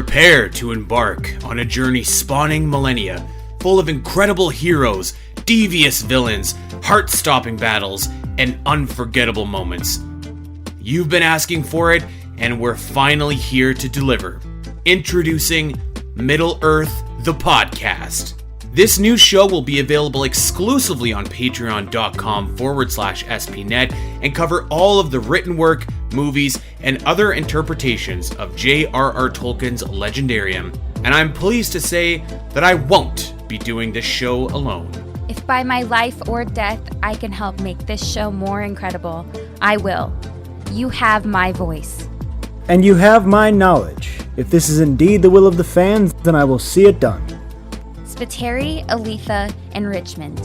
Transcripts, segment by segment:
Prepare to embark on a journey spanning millennia, full of incredible heroes, devious villains, heart-stopping battles, and unforgettable moments. You've been asking for it, and we're finally here to deliver. Introducing Middle-earth, the podcast. This new show will be available exclusively on patreon.com/spnet and cover all of the written work, movies, and other interpretations of J.R.R. Tolkien's Legendarium. And I'm pleased to say that I won't be doing this show alone. If by my life or death I can help make this show more incredible, I will. You have my voice. And you have my knowledge. If this is indeed the will of the fans, then I will see it done. Spiteri, Aletha, and Richmond.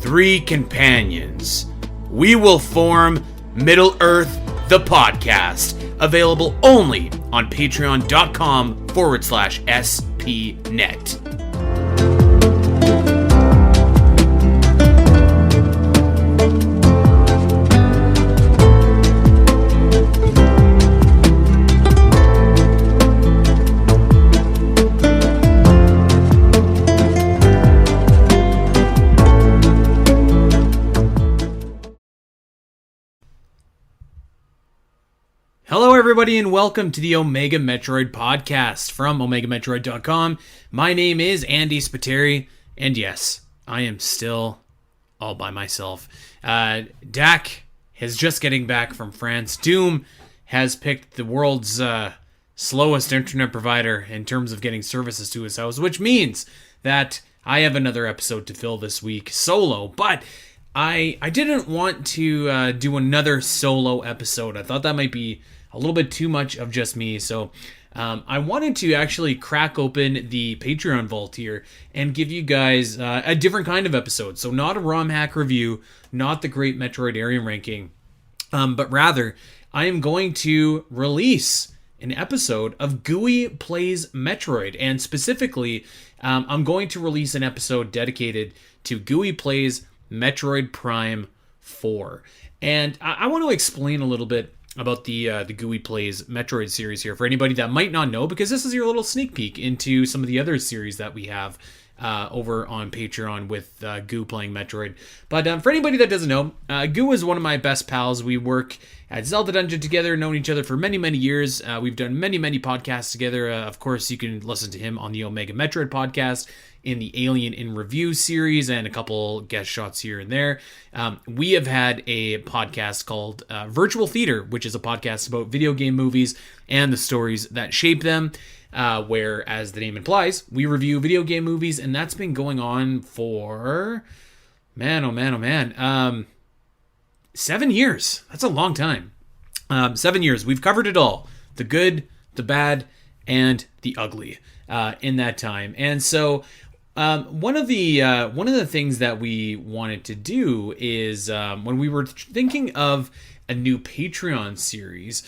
3 companions. We will form Middle-earth, the podcast. Available only on patreon.com/spnet. Hello everybody and welcome to the Omega Metroid podcast from OmegaMetroid.com. My name is Andy Spiteri, and yes, I am still all by myself. Dak is just getting back from France. Doom has picked the world's slowest internet provider in terms of getting services to his house, which means that I have another episode to fill this week solo, but I didn't want to do another solo episode. I thought that might be a little bit too much of just me, so I wanted to actually crack open the Patreon vault here and give you guys a different kind of episode. So not a ROM hack review, not the Great Metroid Area Ranking, but rather I am going to release an episode of GUI Plays Metroid, and specifically I'm going to release an episode dedicated to GUI Plays Metroid Prime 4. And I want to explain a little bit about the GUI Plays Metroid series here for anybody that might not know, because this is your little sneak peek into some of the other series that we have over on Patreon with GU Playing Metroid. But for anybody that doesn't know, GU is one of my best pals. We work at Zelda Dungeon together, known each other for many, many years. We've done many, many podcasts together. Of course, you can listen to him on the Omega Metroid podcast, in the Alien in Review series, and a couple guest shots here and there. We have had a podcast called Virtual Theater, which is a podcast about video game movies and the stories that shape them, where, as the name implies, we review video game movies, and that's been going on for, 7 years. That's a long time. 7 years. We've covered it all. The good, the bad, and the ugly in that time. And so one of the things that we wanted to do is when we were thinking of a new Patreon series,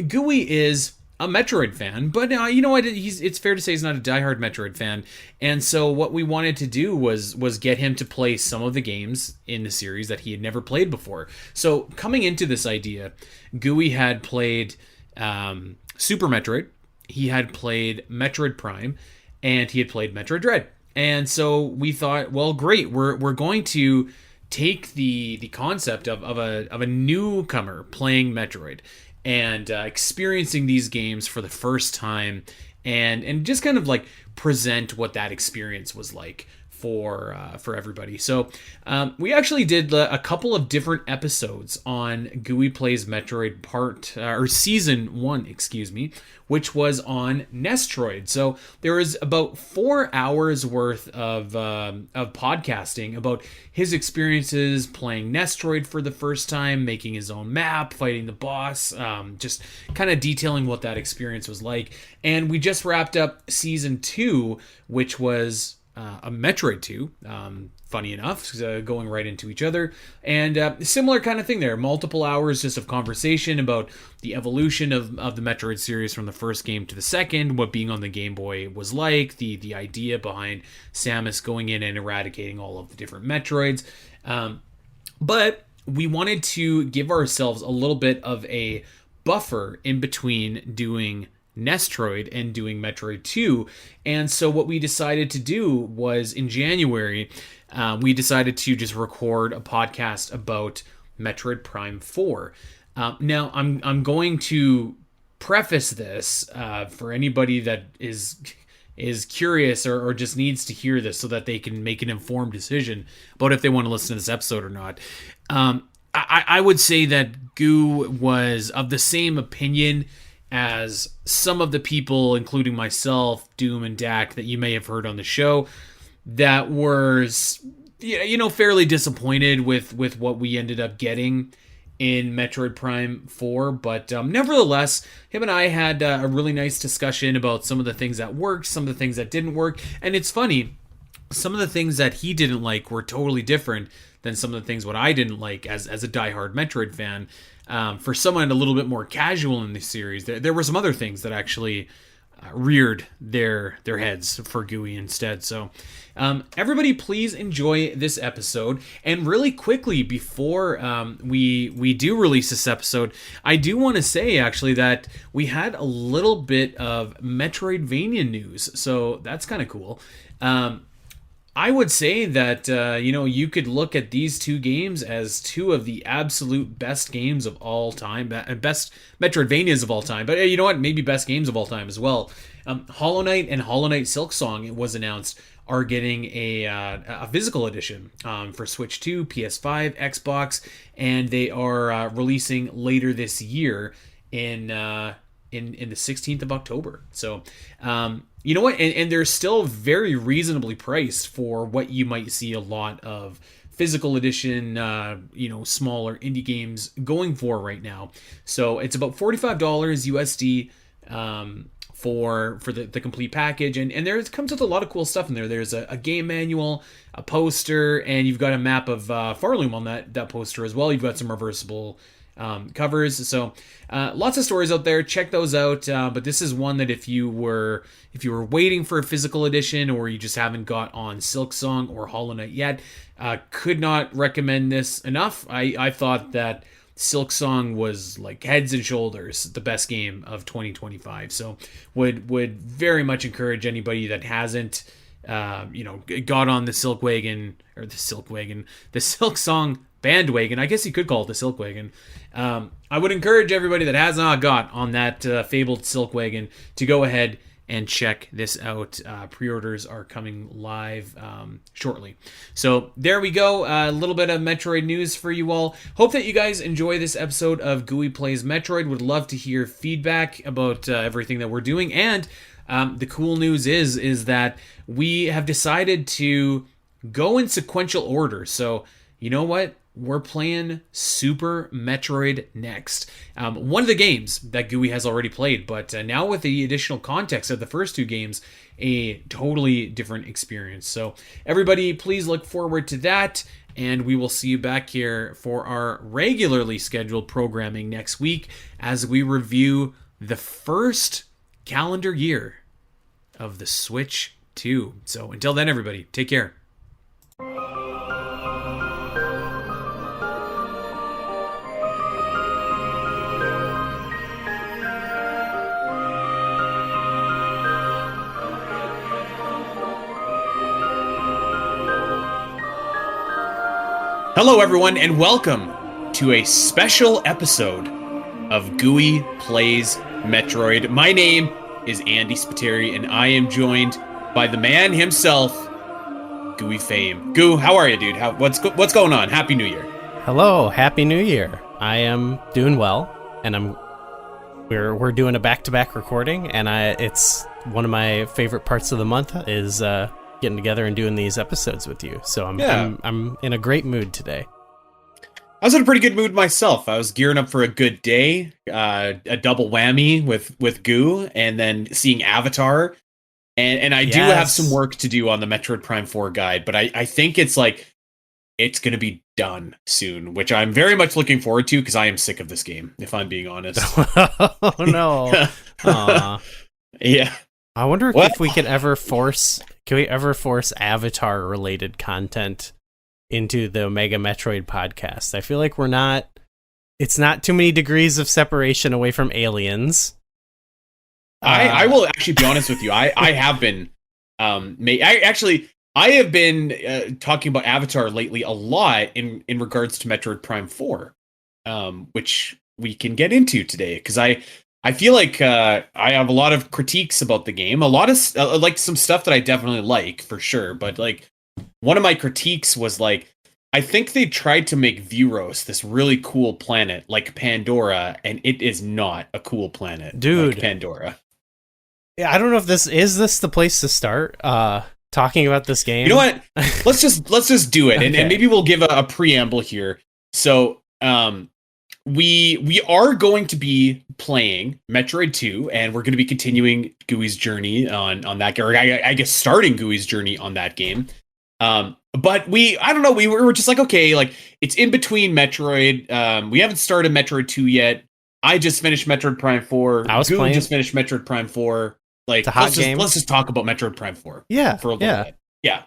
GUI is a Metroid fan, but you know what? It's fair to say he's not a diehard Metroid fan, and so what we wanted to do was get him to play some of the games in the series that he had never played before. So coming into this idea, GUI had played Super Metroid, he had played Metroid Prime, and he had played Metroid Dread. And so we thought, well, great, we're going to take the concept of a newcomer playing Metroid and experiencing these games for the first time, and just kind of like present what that experience was like for everybody. So we actually did a couple of different episodes on GUI Plays Metroid Season 1, which was on Nestroid. So there was about 4 hours worth of podcasting about his experiences playing Nestroid for the first time, making his own map, fighting the boss, just kind of detailing what that experience was like. And we just wrapped up Season 2, which was a Metroid 2, funny enough, going right into each other, and similar kind of thing there, multiple hours just of conversation about the evolution of the Metroid series from the first game to the second, what being on the Game Boy was like, the idea behind Samus going in and eradicating all of the different Metroids, but we wanted to give ourselves a little bit of a buffer in between doing Nestroid and doing Metroid 2. And so what we decided to do was in January, we decided to just record a podcast about Metroid Prime 4. Now, I'm going to preface this for anybody that is curious or just needs to hear this so that they can make an informed decision about if they want to listen to this episode or not. I would say that Goo was of the same opinion as some of the people, including myself, Doom, and Dak, that you may have heard on the show, that were, fairly disappointed with what we ended up getting in Metroid Prime 4. But nevertheless, him and I had a really nice discussion about some of the things that worked, some of the things that didn't work. And it's funny, some of the things that he didn't like were totally different than some of the things what I didn't like as a diehard Metroid fan. For someone a little bit more casual in the series, there were some other things that actually reared their heads for Gooey instead. So everybody, please enjoy this episode. And really quickly, before we do release this episode, I do want to say actually that we had a little bit of Metroidvania news. So that's kind of cool. I would say that, you could look at these two games as two of the absolute best games of all time, best Metroidvanias of all time, but you know what, maybe best games of all time as well. Hollow Knight and Hollow Knight Silksong, it was announced, are getting a physical edition for Switch 2, PS5, Xbox, and they are releasing later this year in the 16th of October. So, you know what? And they're still very reasonably priced for what you might see a lot of physical edition, smaller indie games going for right now. So it's about $45 USD for the complete package. And there it comes with a lot of cool stuff in there. There's a game manual, a poster, and you've got a map of Farloom on that poster as well. You've got some reversible covers. So lots of stories out there. Check those out. But this is one that if you were waiting for a physical edition, or you just haven't got on Silksong or Hollow Knight yet, could not recommend this enough. I thought that Silksong was like heads and shoulders the best game of 2025. So would very much encourage anybody that hasn't got on the Silksong bandwagon. I guess you could call it the Silkwagon. I would encourage everybody that has not got on that fabled Silkwagon to go ahead and check this out. Pre-orders are coming live shortly. So there we go. A little bit of Metroid news for you all. Hope that you guys enjoy this episode of Gooey Plays Metroid. Would love to hear feedback about everything that we're doing. And the cool news is that we have decided to go in sequential order. So you know what? We're playing Super Metroid next. One of the games that Gooey has already played, but now with the additional context of the first two games, a totally different experience. So everybody, please look forward to that, and we will see you back here for our regularly scheduled programming next week as we review the first calendar year of the Switch 2. So until then, everybody, take care. Hello, everyone, and welcome to a special episode of Gooey Plays Metroid. My name is Andy Spiteri, and I am joined by the man himself, Gooey Fame. Goo, how are you, dude? What's going on? Happy New Year. Hello, Happy New Year. I am doing well, and we're doing a back-to-back recording, and it's one of my favorite parts of the month is getting together and doing these episodes with you. So I'm in a great mood today. I was in a pretty good mood myself. I was gearing up for a good day, a double whammy with Goo, and then seeing Avatar. And I do have some work to do on the Metroid Prime 4 guide, but I think it's going to be done soon, which I'm very much looking forward to because I am sick of this game, if I'm being honest. Oh, no. Yeah. I wonder if we can ever force Avatar-related content into the Omega Metroid podcast. I feel like it's not too many degrees of separation away from aliens. I will actually be honest with you. I have been I have been talking about Avatar lately a lot in regards to Metroid Prime 4, which we can get into today, because I feel like I have a lot of critiques about the game, a lot of like some stuff that I definitely like for sure, but like one of my critiques was like, I think they tried to make Vuros this really cool planet like Pandora, and it is not a cool planet, dude. Like Pandora. Yeah, I don't know if this is the place to start talking about this game. You know what? let's just do it, Okay. and maybe we'll give a preamble here. So, we are going to be playing Metroid 2, and we're going to be continuing Gooey's journey on that, or I guess starting Gooey's journey on that game. But I don't know, we were just like, okay, like it's in between Metroid. We haven't started Metroid 2 yet. I just finished Metroid Prime 4. Gooey just finished Metroid Prime 4. Like, let's just talk about Metroid Prime 4. Yeah, for a little bit. Yeah.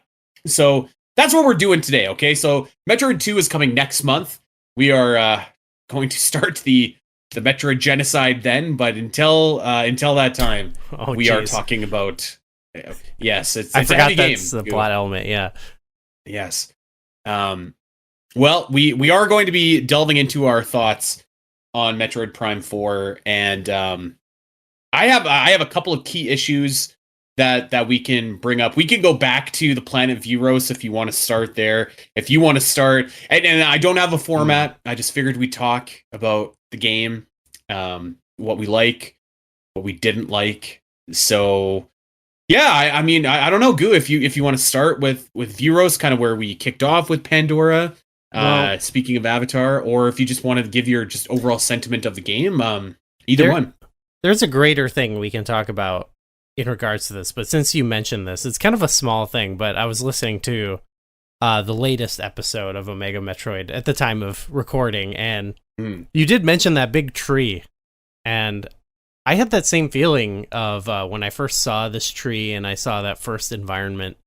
So that's what we're doing today. Okay, so Metroid 2 is coming next month. We are going to start the Metroid genocide then, but until that time, we are talking about. Yes, it's I forgot a that's game. the plot element. Yeah. Yes. Well, we are going to be delving into our thoughts on Metroid Prime 4, and I have a couple of key issues that we can bring up. We can go back to the planet Vuros if you want to start there. If you want to start, and I don't have a format. I just figured we'd talk about the game, what we like, what we didn't like. So yeah, I mean, I don't know, Goo, if you want to start with Vuros, kind of where we kicked off with Pandora. Speaking of Avatar, or if you just wanted to give your just overall sentiment of the game, either one. There's a greater thing we can talk about in regards to this, but since you mentioned this, it's kind of a small thing, but I was listening to the latest episode of Omega Metroid at the time of recording, and you did mention that big tree, and I had that same feeling of when I first saw this tree and I saw that first environment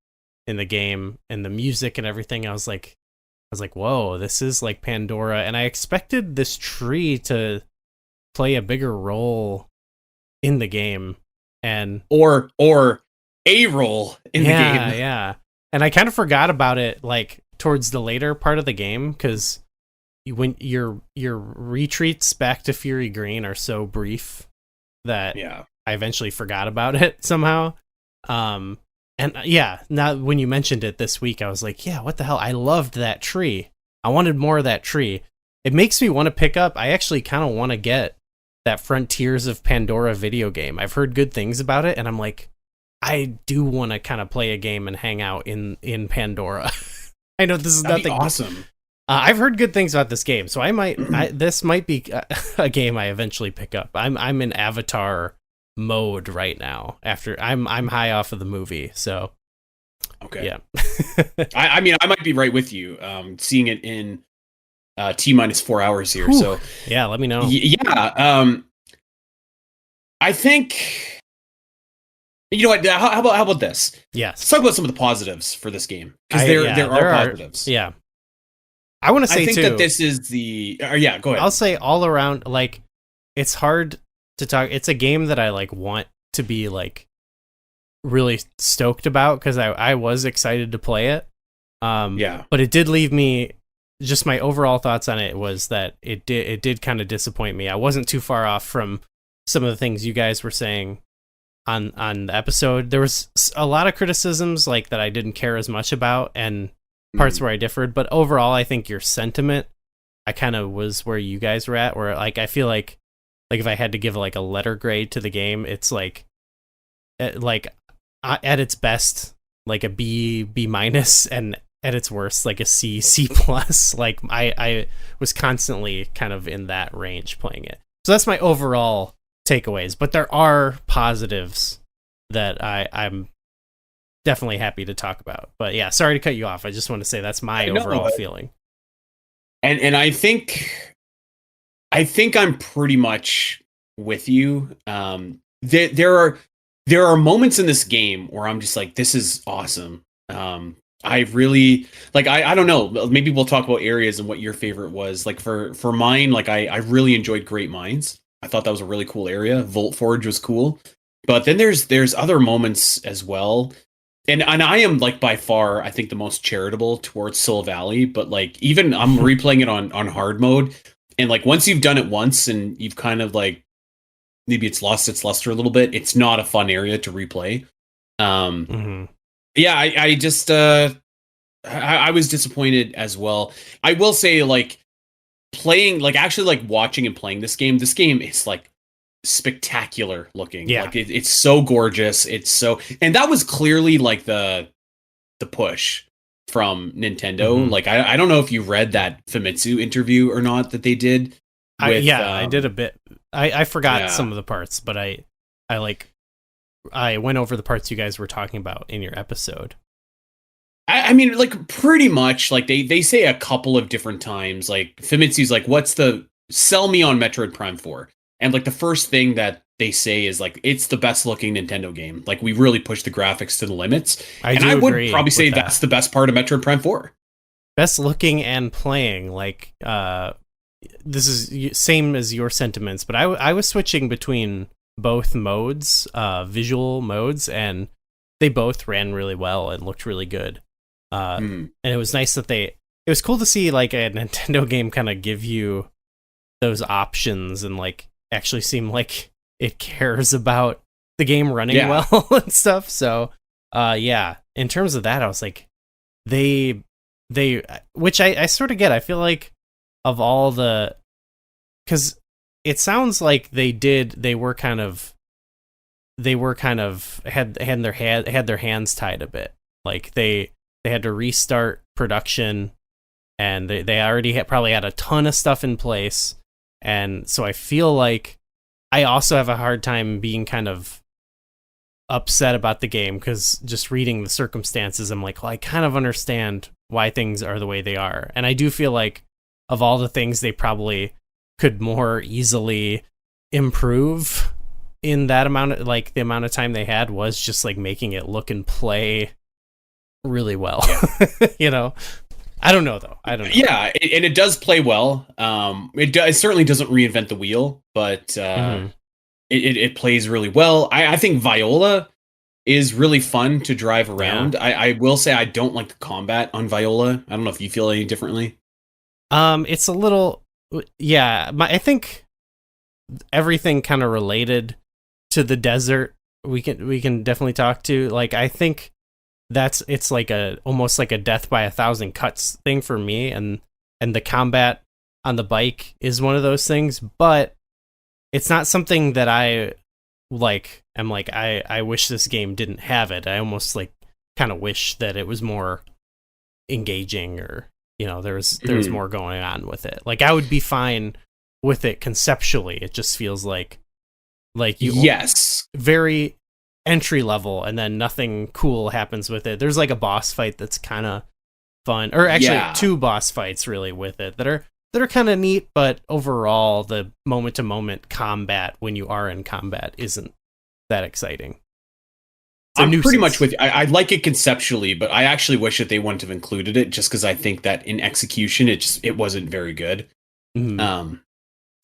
in the game and the music and everything. I was like, whoa, this is like Pandora, and I expected this tree to play a bigger role in the game, and or a role in the game. Yeah. And I kind of forgot about it like towards the later part of the game, because when your retreats back to Fury Green are so brief that I eventually forgot about it somehow. And now when you mentioned it this week, I was like, yeah, what the hell? I loved that tree. I wanted more of that tree. It makes me want to pick up. I actually kind of want to get that Frontiers of Pandora video game. I've heard good things about it, and I'm like, I do want to kind of play a game and hang out in Pandora. I know this is That'd nothing be awesome. I've heard good things about this game, so this might be a game I eventually pick up. I'm in Avatar mode right now. After I'm high off of the movie, so okay. Yeah. I mean, I might be right with you. Seeing it in T-4 hours here. Whew. So yeah, let me know. Yeah. I think, you know what? How about this? Yes. Let's talk about some of the positives for this game, because there are positives. Yeah. I want to say, I think too, that this is the... yeah, go ahead. I'll say all around, like, it's hard to talk... It's a game that I, like, want to be, like, really stoked about, because I was excited to play it. Yeah. But it did leave me... Just my overall thoughts on it was that it did kind of disappoint me. I wasn't too far off from some of the things you guys were saying on the episode. There was a lot of criticisms, like, that I didn't care as much about, and parts where I differed, but overall I think your sentiment, I kind of was where you guys were at, where like I feel like if I had to give like a letter grade to the game, it's like at its best like a B minus, and at its worst like a C plus. Like I was constantly kind of in that range playing it. So that's my overall takeaways, but there are positives that I'm definitely happy to talk about. But yeah, sorry to cut you off. I just want to say that's my overall feeling. And I think I'm pretty much with you. There are moments in this game where I'm just like, this is awesome. I really like, I don't know, maybe we'll talk about areas and what your favorite was. Like for mine, like I really enjoyed Great Minds. I thought that was a really cool area. Volt Forge was cool. But then there's other moments as well. And I am like by far, I think, the most charitable towards Soul Valley, but like even I'm replaying it on hard mode. And like once you've done it once and you've kind of like maybe it's lost its luster a little bit, it's not a fun area to replay. Yeah, I just I was disappointed as well. I will say, like, playing, like, actually, like, watching and playing this game is, like, spectacular looking. Yeah. Like, it's so gorgeous. It's so... And that was clearly, like, the push from Nintendo. Like, I don't know if you read that Famitsu interview or not that they did. With, I did a bit. I forgot some of the parts, but I went over the parts you guys were talking about in your episode. I mean, like, pretty much, like, they say a couple of different times, like, Famitsu's like, sell me on Metroid Prime 4. And, like, the first thing that they say is, like, it's the best looking Nintendo game. Like, we really push the graphics to the limits. I would probably say that's the best part of Metroid Prime 4. Best looking and playing, like, this is same as your sentiments, but I was switching between both modes, visual modes, and they both ran really well and looked really good. And it was nice that it was cool to see like a Nintendo game kind of give you those options and like actually seem like it cares about the game running well and stuff. So, in terms of that, I was like, they, which I sort of get. I feel like of all because it sounds like had their hands tied a bit. Like they had to restart production, and they already probably had a ton of stuff in place. And so I feel like I also have a hard time being kind of upset about the game, because just reading the circumstances, I'm like, well, I kind of understand why things are the way they are. And I do feel like of all the things they probably could more easily improve in that amount of, like, the amount of time they had was just like making it look and play really well. You know, I don't know though. I don't know. Yeah, and it does play well. It certainly doesn't reinvent the wheel, but it plays really well. I think Viola is really fun to drive around. I will say I don't like the combat on Viola. I don't know if you feel any differently. It's a little, I think everything kind of related to the desert we can definitely talk to. Like, I think it's like almost like a death by 1,000 cuts thing for me, and the combat on the bike is one of those things, but it's not something that I like. I'm like, I wish this game didn't have it. I almost like kind of wish that it was more engaging, or, you know, there's more going on with it. Like, I would be fine with it conceptually. It just feels like very entry level, and then nothing cool happens with it. There's like a boss fight that's kind of fun, or actually two boss fights really with it that are kind of neat, but overall the moment to moment combat when you are in combat isn't that exciting. I'm pretty much with you. I like it conceptually, but I actually wish that they wouldn't have included it, just because I think that in execution it wasn't very good.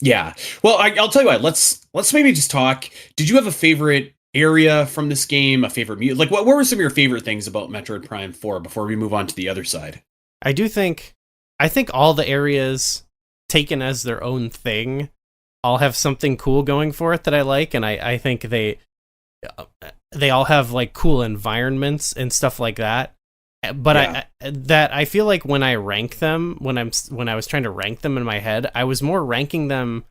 Yeah. Well, I'll tell you what. Let's maybe just talk. Did you have a favorite area from this game? A favorite music? Like, what were some of your favorite things about Metroid Prime 4 before we move on to the other side? I think all the areas taken as their own thing all have something cool going for it that I like, and I think they all have like cool environments and stuff like that. But I feel like when I rank them, when I was trying to rank them in my head, I was more ranking them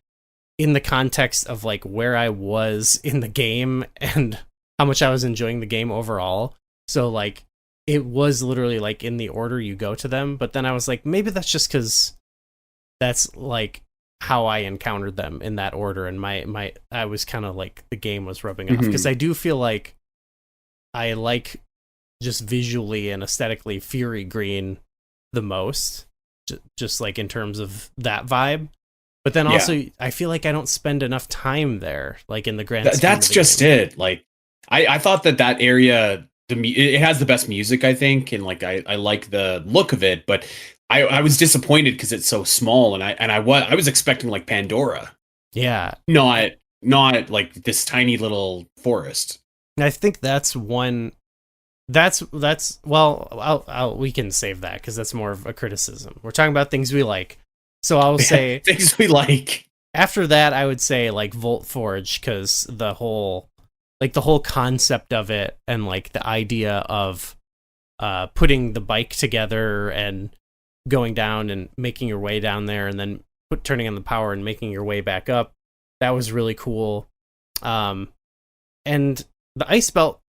in the context of like where I was in the game and how much I was enjoying the game overall. So like it was literally like in the order you go to them, but then I was like, maybe that's just because that's like how I encountered them in that order, and I was kind of like the game was rubbing off, because I do feel like I like just visually and aesthetically Fury Green the most, just like in terms of that vibe. But then also I feel like I don't spend enough time there, like in the grand scheme that's of the just game. it. Like I thought that area, it has the best music, I think, and like I like the look of it, but I was disappointed because it's so small, and I was expecting like Pandora. Yeah. Not not like this tiny little forest. And I think that's one. That's well. We can save that because that's more of a criticism. We're talking about things we like. So I'll say things we like. After that, I would say like Volt Forge, because the whole concept of it and like the idea of putting the bike together and going down and making your way down there and then turning on the power and making your way back up. That was really cool. And the Ice Belt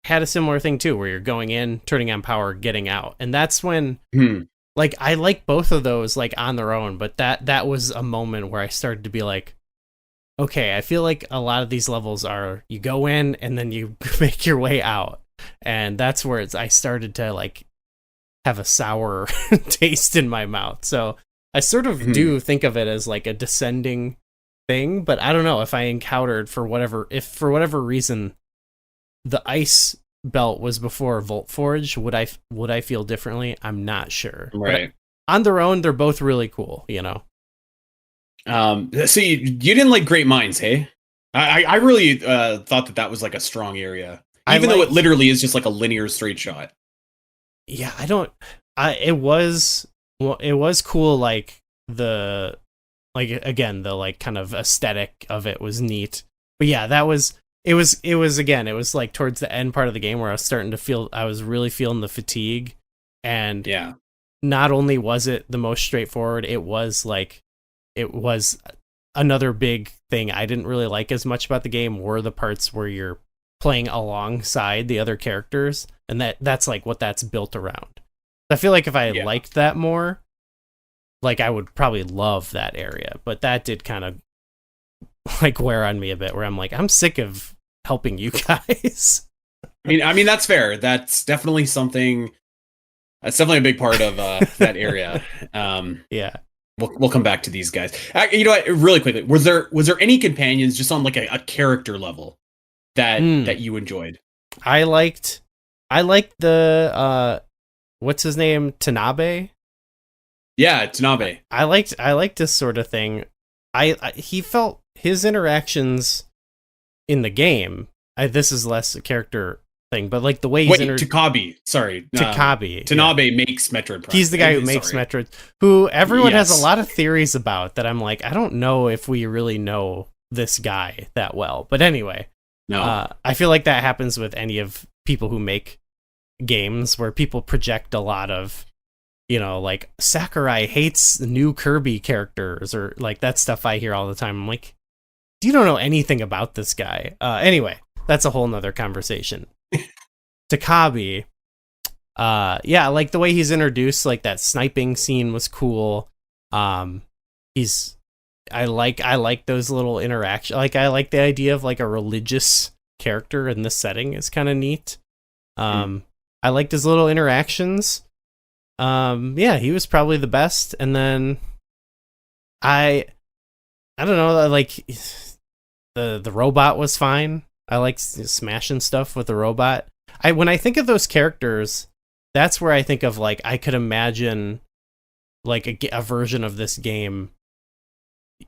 had a similar thing too, where you're going in, turning on power, getting out. And that's when like I like both of those like on their own, but that was a moment where I started to be like, okay, I feel like a lot of these levels are you go in and then you make your way out. And that's where I started to like have a sour taste in my mouth. So I sort of do think of it as like a descending thing, but I don't know if I encountered for whatever reason the Ice Belt was before Volt Forge, would I feel differently? I'm not sure. Right. But on their own, they're both really cool, you know. So you didn't like Great Minds, hey? I really thought that was like a strong area, even though it literally is just like a linear straight shot. Yeah, it was cool. Like the kind of aesthetic of it was neat. But yeah, it was like towards the end part of the game where I was really feeling the fatigue. And yeah, not only was it the most straightforward, it was another big thing I didn't really like as much about the game were the parts where you're playing alongside the other characters, and that's like what that's built around. I feel like if I liked that more, like I would probably love that area, but that did kind of like wear on me a bit, where I'm like, I'm sick of helping you guys. I mean that's fair. That's definitely a big part of that area. Yeah. We'll come back to these guys. You know what? Really quickly, was there any companions just on like a character level that you enjoyed? I liked the what's his name, Tanabe. Yeah, Tanabe. I liked this sort of thing. He felt his interactions in the game. This is less a character thing, but like the way he's Takabe. Sorry, Takabe. Tanabe makes Metroid Prime. He's the guy who makes Metroid, who everyone has a lot of theories about. That I'm like, I don't know if we really know this guy that well. But anyway, no, I feel like that happens with any of people who make games, where people project a lot of, you know, like Sakurai hates new Kirby characters, or like that stuff I hear all the time. I'm like, you don't know anything about this guy. Anyway, that's a whole nother conversation. Takabe, yeah, like the way he's introduced, like that sniping scene was cool. I like those little interactions. Like I like the idea of like a religious character in this setting is kind of neat. I liked his little interactions. Yeah, he was probably the best. And then I don't know, like the robot was fine. I like smashing stuff with the robot. When I think of those characters, that's where I think of like I could imagine like a version of this game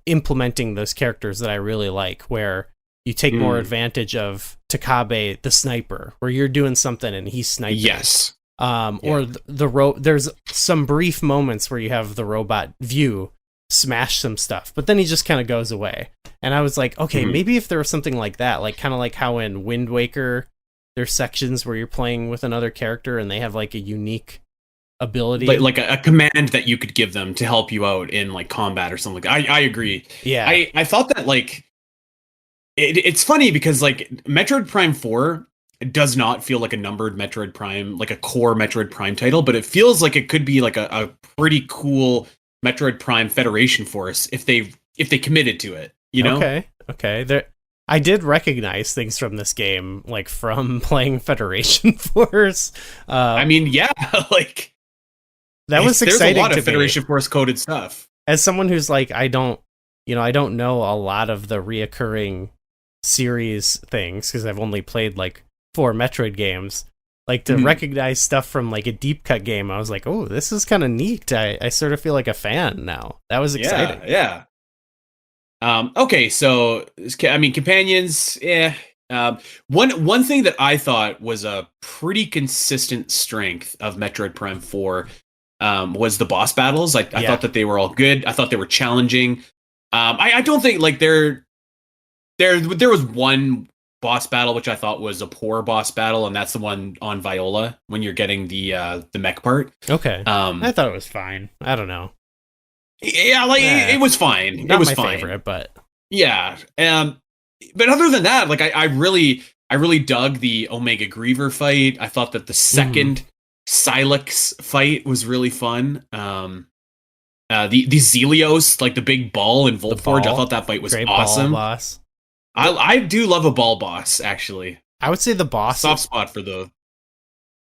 implementing those characters that I really like, where you take more advantage of Takabe, the sniper, where you're doing something and he's sniping. Yes. Or there's some brief moments where you have the robot view smash some stuff, but then he just kind of goes away. And I was like, okay, maybe if there was something like that, like kind of like how in Wind Waker, there's sections where you're playing with another character and they have like a unique ability, like a command that you could give them to help you out in like combat or something like that. I agree. Yeah, I thought that like it's funny because like Metroid Prime 4 does not feel like a numbered Metroid Prime, like a core Metroid Prime title, but it feels like it could be like a pretty cool Metroid Prime Federation Force if they committed to it, you know? Okay. I did recognize things from this game, like from playing Federation Force. I mean, yeah, like that was exciting. There's a lot to of Federation Force coded stuff. As someone who's like, I don't know a lot of the reoccurring series things because I've only played like 4 Metroid games. Like to recognize stuff from like a deep cut game, I was like, oh, this is kind of neat. I sort of feel like a fan now. That was exciting. Yeah. Okay, so I mean, companions. Yeah. One thing that I thought was a pretty consistent strength of Metroid Prime 4 was the boss battles. I Yeah. thought that they were all good. I thought they were challenging. I don't think like there was one boss battle which I thought was a poor boss battle, and that's the one on Viola when you're getting the mech part. Okay. Um, I thought it was fine. I don't know. yeah, like it was fine. Not It was my fine. favorite, but Yeah. But other than that, like I really dug the Omega Griever fight. I thought that the second Silex fight was really fun. The Zelios, like the big ball in Voltforge, I thought that fight was great awesome. ball boss. I do love a ball boss, actually. I would say the boss Soft spot for the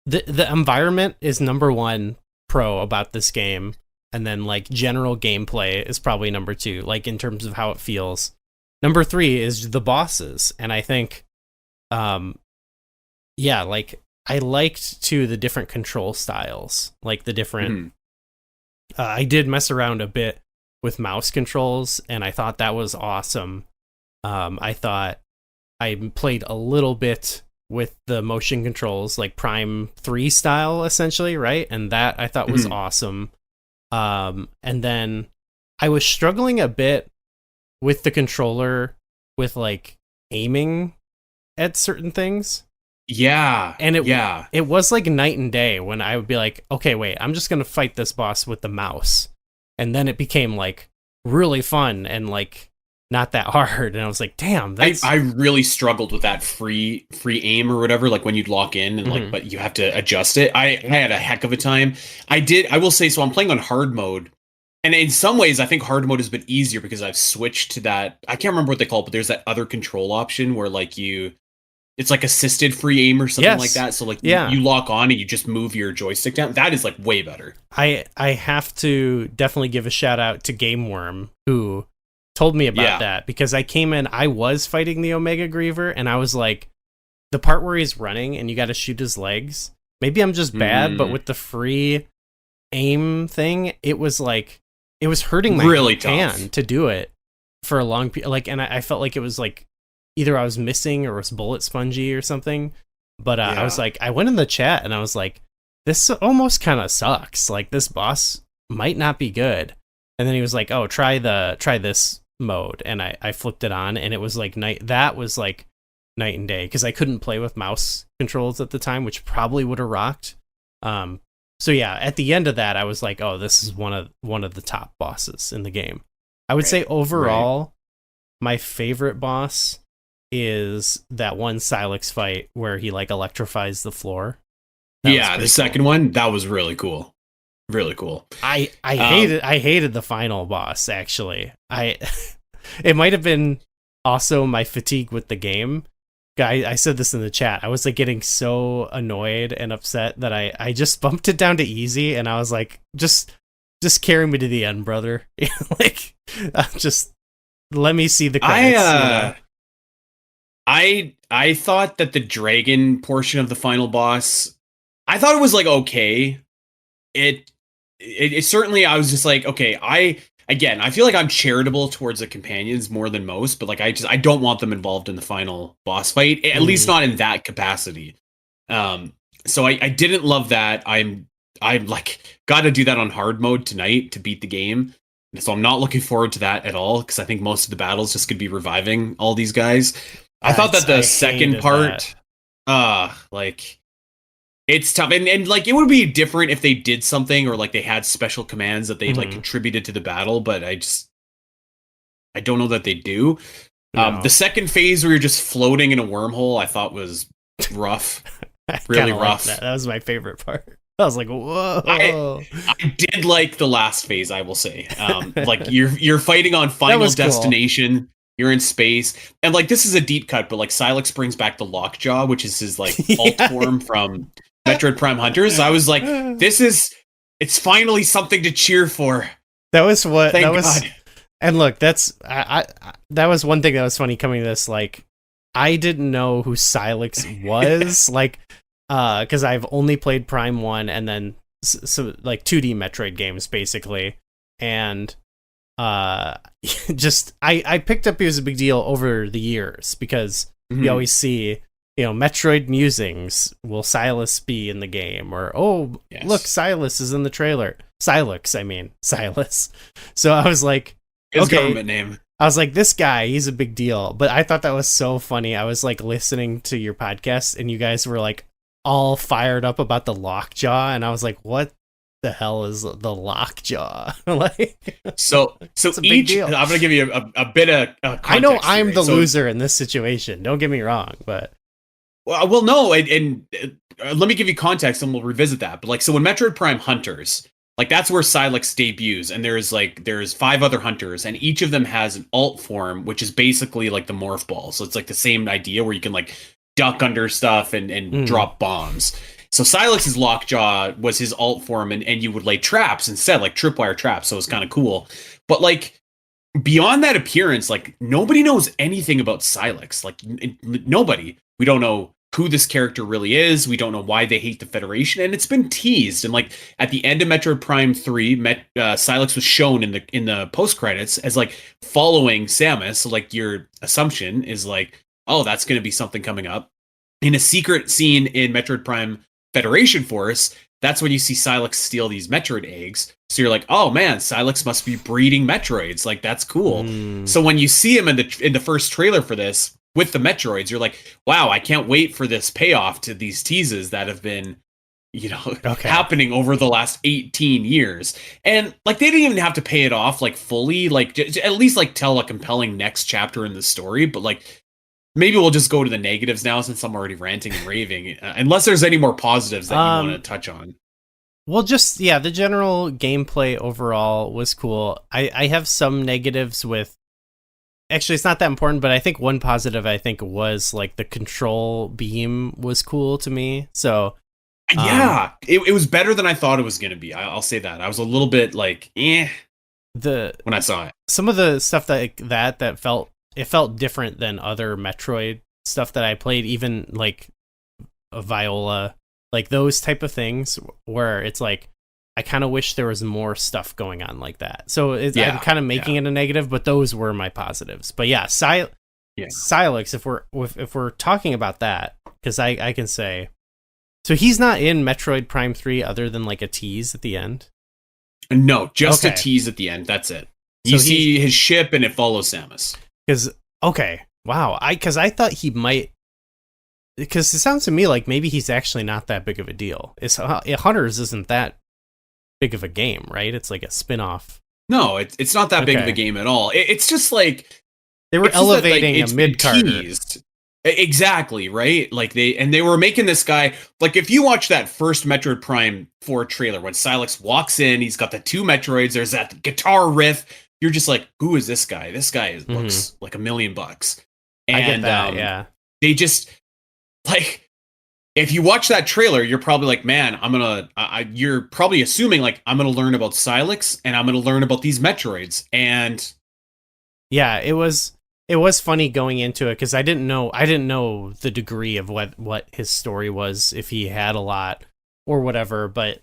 the environment is number one pro about this game, and then like general gameplay is probably number two, like in terms of how it feels. Number three is the bosses, and I think yeah, like I liked too the different control styles, like the different I did mess around a bit with mouse controls, and I thought that was awesome. I thought I played a little bit with the motion controls, like Prime 3 style, essentially, right? And that I thought was awesome. And then I was struggling a bit with the controller with like aiming at certain things. Yeah. And it was like night and day when I would be like, okay, wait, I'm just going to fight this boss with the mouse. And then it became like really fun and like not that hard. And I was like, damn, that's... I really struggled with that free aim or whatever, like when you'd lock in and like, but you have to adjust it. I had a heck of a time. I will say, so I'm playing on hard mode. And in some ways, I think hard mode has been easier because I've switched to that. I can't remember what they call it, but there's that other control option where like it's like assisted free aim or something like that. So like you lock on and you just move your joystick down. That is like way better. I have to definitely give a shout out to Game Worm, who told me about that, because I came in, I was fighting the Omega Griever, and I was like, the part where he's running and you got to shoot his legs. Maybe I'm just bad, but with the free aim thing, it was like, it was hurting my hand to do it for a long like, and I felt like it was like either I was missing or was bullet spongy or something. But I was like, I went in the chat and I was like, this almost kind of sucks. Like this boss might not be good. And then he was like, oh, try this mode. And I flipped it on and it was like that was like night and day, because I couldn't play with mouse controls at the time, which probably would have rocked. So yeah, at the end of that, I was like, oh, this is one of the top bosses in the game. I would say overall, my favorite boss is that one Silex fight where he like electrifies the floor. The second one, that was really cool. Really cool. I hated the final boss, actually. It might have been also my fatigue with the game. I said this in the chat. I was like getting so annoyed and upset that I just bumped it down to easy, and I was like, just carry me to the end, brother. Like, just let me see the credits. I thought that the dragon portion of the final boss, I thought it was like okay. It certainly, I was just like, okay, I feel like I'm charitable towards the companions more than most, but like I don't want them involved in the final boss fight, at least not in that capacity. So I didn't love that. I'm like got to do that on hard mode tonight to beat the game. So I'm not looking forward to that at all, because I think most of the battles just could be reviving all these guys. I thought that the second part, like, it's tough. And like, it would be different if they did something, or like they had special commands that they like contributed to the battle, but I don't know that they do. No. The second phase where you're just floating in a wormhole, I thought was rough. Really rough. That was my favorite part. I was like, whoa. I did like the last phase, I will say. Like you're fighting on Final Destination. Cool. You're in space, and like this is a deep cut, but like Silex brings back the Lockjaw, which is his like alt form from Metroid Prime Hunters. I was like, it's finally something to cheer for. That was what Thank that was. God. And look, that was one thing that was funny coming to this. Like, I didn't know who Silex was, like, because I've only played Prime 1 and then so like 2D Metroid games basically, and just I picked up he was a big deal over the years because you always see, Metroid musings. Will Silas be in the game? Or look, Silas is in the trailer. Silas. So I was like, his government name. I was like, this guy, he's a big deal. But I thought that was so funny. I was like listening to your podcast, and you guys were like all fired up about the lockjaw, and I was like, what the hell is the lockjaw? so each I'm gonna give you a bit of context. I know I'm the loser in this situation, don't get me wrong, but well no, and let me give you context and we'll revisit that. But so when Metroid Prime Hunters, that's where Silex debuts, and there's 5 other hunters, and each of them has an alt form, which is basically the morph ball. So it's the same idea where you can duck under stuff and drop bombs. So Silex's Lockjaw was his alt form, and you would lay traps instead, tripwire traps. So it was kind of cool. But beyond that appearance, nobody knows anything about Silex. Nobody. We don't know who this character really is. We don't know why they hate the Federation, and it's been teased. And at the end of Metroid Prime 3, Silex was shown in the post credits as following Samus. So your assumption is oh, that's going to be something coming up. In a secret scene in Metroid Prime Federation Force, that's when you see Silex steal these Metroid eggs. So you're oh man, Silex must be breeding Metroids. That's cool. So when you see him in the first trailer for this with the Metroids, you're wow, I can't wait for this payoff to these teases that have been, happening over the last 18 years. And they didn't even have to pay it off fully, at least tell a compelling next chapter in the story. But maybe we'll just go to the negatives now since I'm already ranting and raving, unless there's any more positives that you want to touch on. Well, the general gameplay overall was cool. I have some negatives with, actually it's not that important, but I think one positive was the control beam was cool to me. So yeah, it was better than I thought it was going to be. I'll say that. I was a little bit when I saw it. Some of the stuff that felt different than other Metroid stuff that I played, even a Viola, those type of things where it's I kind of wish there was more stuff going on like that. So I'm kind of making it a negative, but those were my positives. But yeah, Silex, if we're talking about that, because I can say, so he's not in Metroid Prime 3 other than a tease at the end? No, just a tease at the end. That's it. You see his ship and it follows Samus. Wow. Because I thought he might, because it sounds to me maybe he's actually not that big of a deal. Hunters isn't that big of a game, right? It's a spin-off. No, it's not that big of a game at all. It's just they were elevating a mid-carder. Exactly, right? They were making this guy, if you watch that first Metroid Prime 4 trailer, when Silex walks in, he's got the 2 Metroids, there's that guitar riff, you're just who is this guy? This guy looks like $1 million. And I get that, yeah. They just if you watch that trailer, you're probably man, you're probably assuming I'm gonna learn about Silex and I'm gonna learn about these Metroids. And yeah, it was funny going into it because I didn't know the degree of what his story was, if he had a lot or whatever. But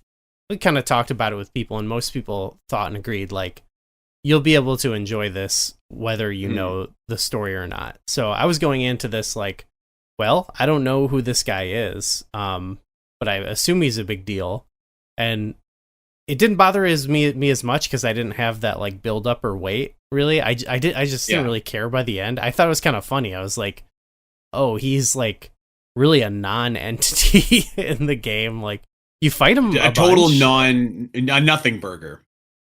we kind of talked about it with people, and most people thought and agreed you'll be able to enjoy this whether you know the story or not. So I was going into this well, I don't know who this guy is, but I assume he's a big deal. And it didn't bother me as much because I didn't have that build up or wait. Really, I just didn't really care by the end. I thought it was kind of funny. I was oh, he's really a non-entity in the game. You fight him a total nothing burger.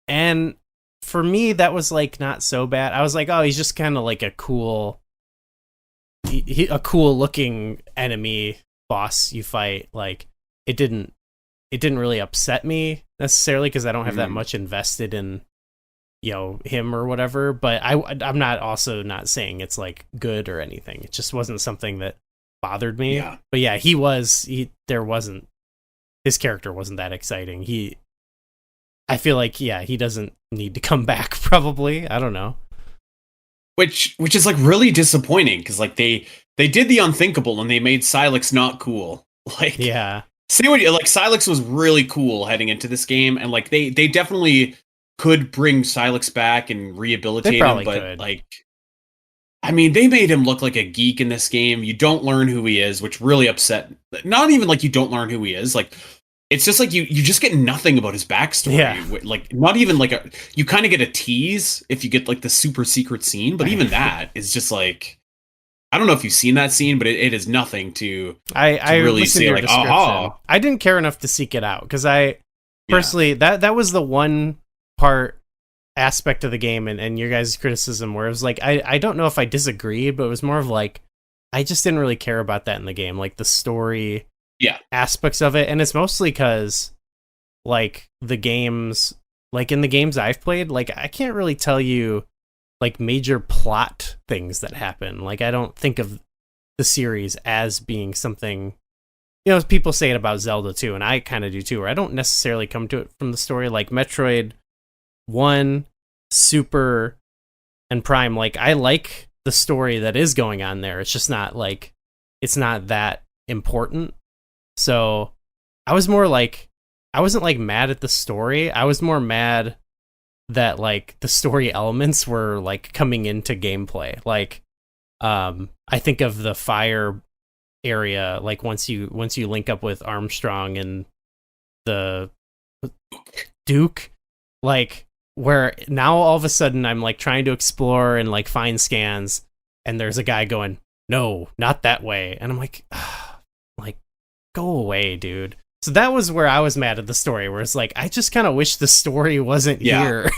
And for me, that was not so bad. I was oh, he's just kind of a cool. A cool looking enemy boss you fight. It didn't really upset me necessarily because I don't have that much invested in him or whatever, but I'm not saying it's good or anything. It just wasn't something that bothered me. But yeah, his character wasn't that exciting. I feel he doesn't need to come back probably. I don't know. Which is really disappointing because they did the unthinkable and they made Silex not cool. Yeah. See what Silex was really cool heading into this game, and they definitely could bring Silex back and rehabilitate They him, probably but could. like, I mean, they made him look like a geek in this game. You don't learn who he is, which really upset. Not even like you don't learn who he is. Like, it's just like you just get nothing about his backstory. Yeah. Like, not even like you kind of get a tease if you get like the super secret scene, but even that is just like, I don't know if you've seen that scene, but it is nothing to I really listened to say your like, description. aha. I didn't care enough to seek it out because I personally that was the one aspect of the game and your guys' criticism where it was like I don't know if I disagreed, but it was more of like I just didn't really care about that in the game, like the story aspects of it, and it's mostly because like the games, like in the games I've played, like I can't really tell you like major plot things that happen. Like I don't think of the series as being something, people say it about Zelda too, and I kind of do too, where I don't necessarily come to it from the story. Like Metroid 1, Super, and Prime, like I like the story that is going on there. It's just not like, it's not that important. So I was more like, I wasn't like mad at the story. I was more mad that like the story elements were like coming into gameplay. Like, I think of the fire area, like once you link up with Armstrong and the Duke, like where now all of a sudden I'm like trying to explore and like find scans, and there's a guy going, no, not that way, and I'm like, like, go away, dude. So that was where I was mad at the story, where it's like I just kind of wish the story wasn't here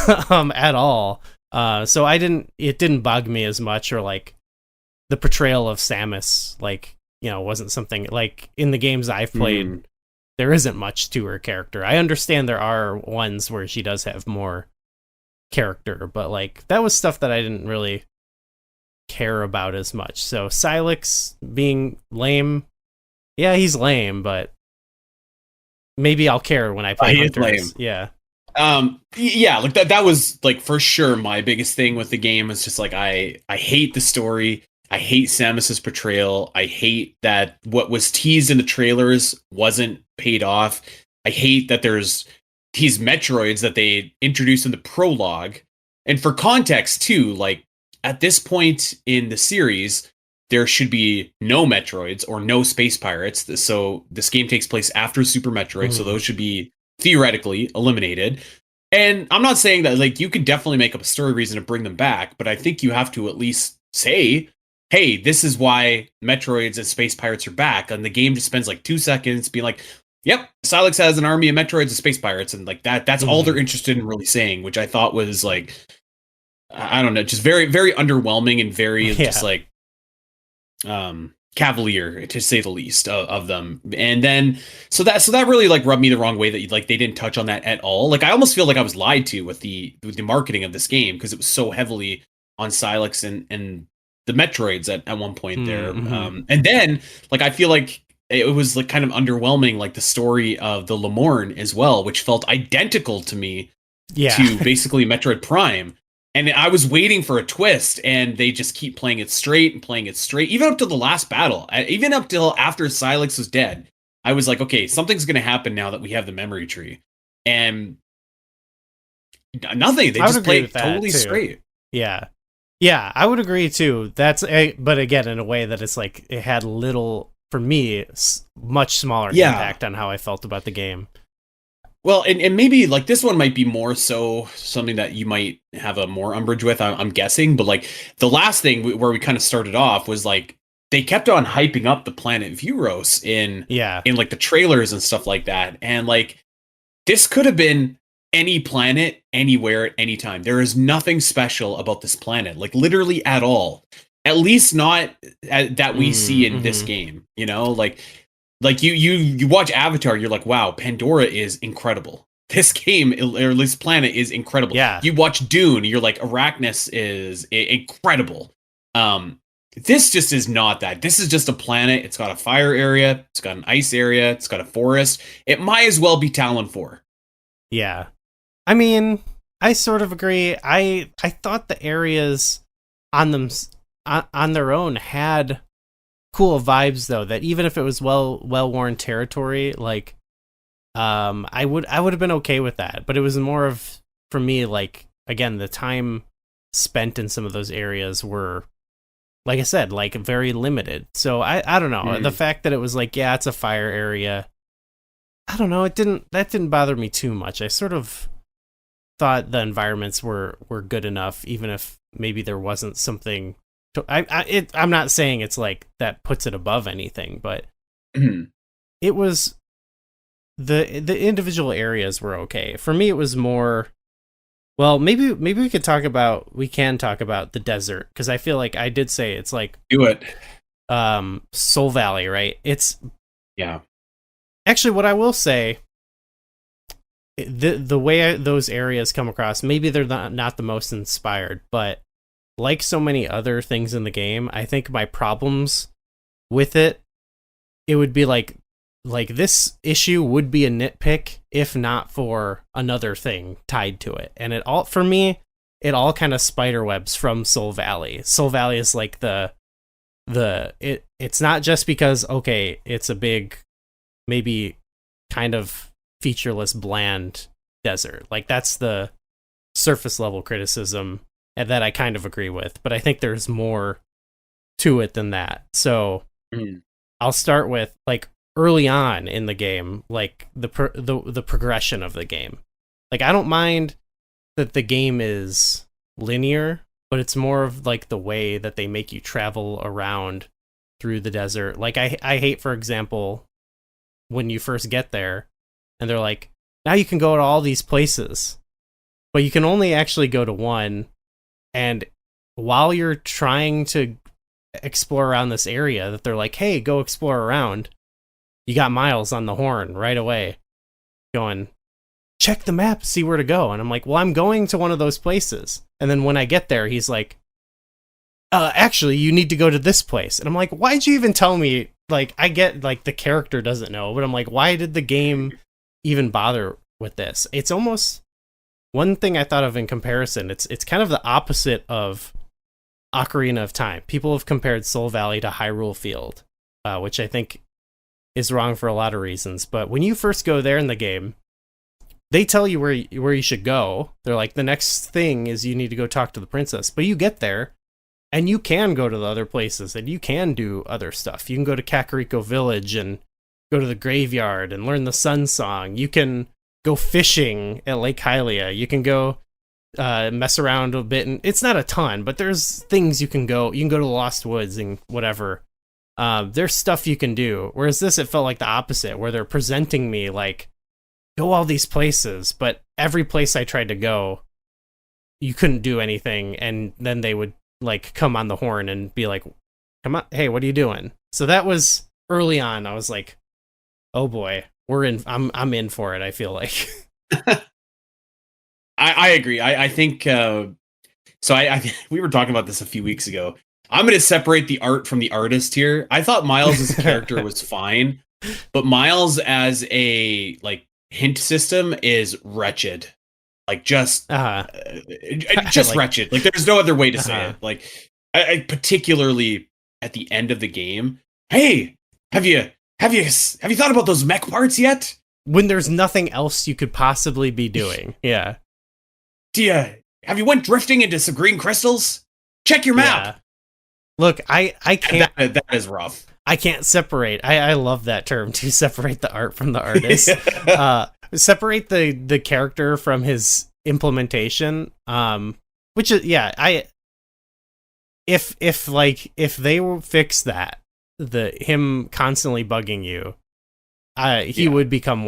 at all. So it didn't bug me as much, or like the portrayal of Samus, like, wasn't something like in the games I've played. There isn't much to her character. I understand there are ones where she does have more character, but like that was stuff that I didn't really care about as much. So Silex being lame, yeah, he's lame, but maybe I'll care when I play Hunters. Lame. Yeah. Yeah, like that was like for sure my biggest thing with the game is just like I hate the story. I hate Samus's portrayal. I hate that what was teased in the trailers wasn't paid off. I hate that there's these Metroids that they introduced in the prologue. And for context too, like at this point in the series, there should be no Metroids or no space pirates. So this game takes place after Super Metroid, so those should be theoretically eliminated. And I'm not saying that like you could definitely make up a story reason to bring them back, but I think you have to at least say, hey, this is why Metroids and space pirates are back. And the game just spends like 2 seconds being like, yep, Silex has an army of Metroids and space pirates, and like that's all they're interested in really saying, which I thought was like, I don't know, just very, very underwhelming and very just like cavalier, to say the least, of them. And then so that really like rubbed me the wrong way that like they didn't touch on that at all. Like I almost feel like I was lied to with the marketing of this game, because it was so heavily on Silex and the Metroids at one point there. And then like I feel like it was like kind of underwhelming, like the story of the Lemorne as well, which felt identical to me to basically Metroid Prime. And I was waiting for a twist, and they just keep playing it straight, even up to the last battle, even up till after Silex was dead. I was like, okay, something's going to happen now that we have the memory tree. And nothing. They just played totally straight. Yeah. Yeah, I would agree too. But again, in a way that it's like it had little, for me, much smaller impact on how I felt about the game. Well, and maybe like this one might be more so something that you might have a more umbrage with, I'm guessing. But like the last thing where we kind of started off was like they kept on hyping up the planet Vuros in like the trailers and stuff like that. And like this could have been any planet, anywhere, at any time. There is nothing special about this planet, like literally at all. At least not that we see in this game, Like you watch Avatar, you're like, wow, Pandora is incredible. This game, or this planet, is incredible. Yeah. You watch Dune, you're like, Arrakis is incredible. This just is not that. This is just a planet. It's got a fire area. It's got an ice area. It's got a forest. It might as well be Talon 4. Yeah. I mean, I sort of agree. I thought the areas on their own had cool vibes, though, that even if it was well-worn territory, like I would have been okay with that. But it was more of for me, like, again, the time spent in some of those areas were, like I said, like very limited. So I don't know. The fact that it was like, yeah, it's a fire area, I don't know, that didn't bother me too much. I sort of thought the environments were good enough, even if maybe there wasn't something I'm not saying it's like that puts it above anything, but it was the individual areas were okay. For me, it was more, well, maybe we can talk about the desert, because I feel like I did say it's like do it. Soul Valley, right? It's yeah. Actually, what I will say, the way those areas come across, maybe they're not the most inspired, but like so many other things in the game, I think my problems with it would be like this issue would be a nitpick if not for another thing tied to it. And it all kind of spiderwebs from Soul Valley. Soul Valley is like it's not just because, okay, it's a big, maybe kind of featureless, bland desert. Like, that's the surface level criticism, and that I kind of agree with, but I think there's more to it than that. So I'll start with, like, early on in the game, like the progression of the game. Like, I don't mind that the game is linear, but it's more of like the way that they make you travel around through the desert. Like, I hate, for example, when you first get there and they're like, now you can go to all these places, but you can only actually go to one. And while you're trying to explore around this area, that they're like, hey, go explore around, you got Miles on the horn right away going, check the map, see where to go. And I'm like, well, I'm going to one of those places. And then when I get there, he's like, actually, you need to go to this place. And I'm like, why'd you even tell me? Like, I get, like, the character doesn't know, but I'm like, why did the game even bother with this? It's almost, one thing I thought of in comparison, it's kind of the opposite of Ocarina of Time. People have compared Soul Valley to Hyrule Field, which I think is wrong for a lot of reasons. But when you first go there in the game, they tell you where you should go. They're like, the next thing is you need to go talk to the princess. But you get there, and you can go to the other places, and you can do other stuff. You can go to Kakariko Village and go to the graveyard and learn the Sun Song. You can go fishing at Lake Hylia. You can go mess around a bit, and it's not a ton, but there's things you can go. You can go to the Lost Woods and whatever. There's stuff you can do. Whereas this, it felt like the opposite, where they're presenting me like, go all these places, but every place I tried to go, you couldn't do anything, and then they would like come on the horn and be like, come on, hey, what are you doing? So that was early on. I was like, oh boy, we're in. I'm in for it, I feel like. I agree. I think so. We were talking about this a few weeks ago. I'm going to separate the art from the artist here. I thought Miles as a character was fine, but Miles as a like hint system is wretched. Like, just like, wretched. Like, there's no other way to say it. Like, I particularly at the end of the game. Hey, have you thought about those mech parts yet? When there's nothing else you could possibly be doing. Yeah. Have you went drifting into some green crystals? Check your map. Yeah. Look, I can't. That is rough. I can't separate. I love that term, to separate the art from the artist. Separate the character from his implementation. Which is, yeah, if they will fix that, him constantly bugging you, he would become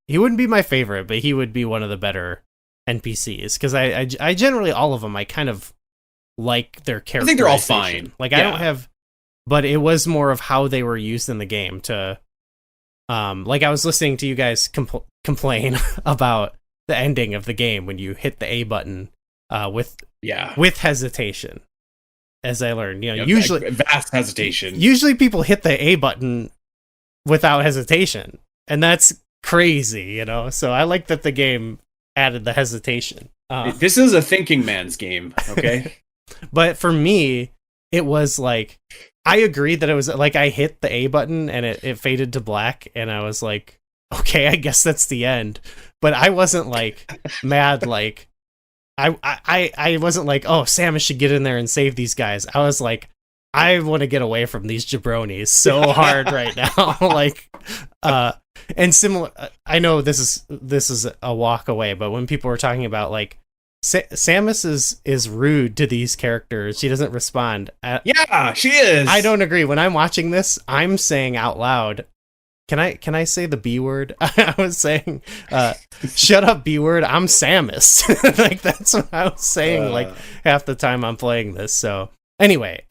he wouldn't be my favorite, but he would be one of the better NPCs, because I generally, all of them, I kind of like their character. I think they're all fine. Like, I don't have, but it was more of how they were used in the game to, like, I was listening to you guys complain about the ending of the game when you hit the A button with hesitation. As I learned, usually vast hesitation. Usually people hit the A button without hesitation, and that's crazy, So I like that the game added the hesitation. This is a thinking man's game, okay? But for me, it was like, I agree that it was like I hit the A button and it faded to black, and I was like, okay, I guess that's the end. But I wasn't like mad, like I wasn't like, oh, Samus should get in there and save these guys. I was like, I want to get away from these jabronis so hard right now. Like, and similar, I know this is a walk away, but when people were talking about like Samus is rude to these characters, she doesn't respond. Yeah, she is. I don't agree. When I'm watching this, I'm saying out loud, can I say the B word? I was saying, shut up, B word. I'm Samus. Like, that's what I was saying, like, half the time I'm playing this. So anyway,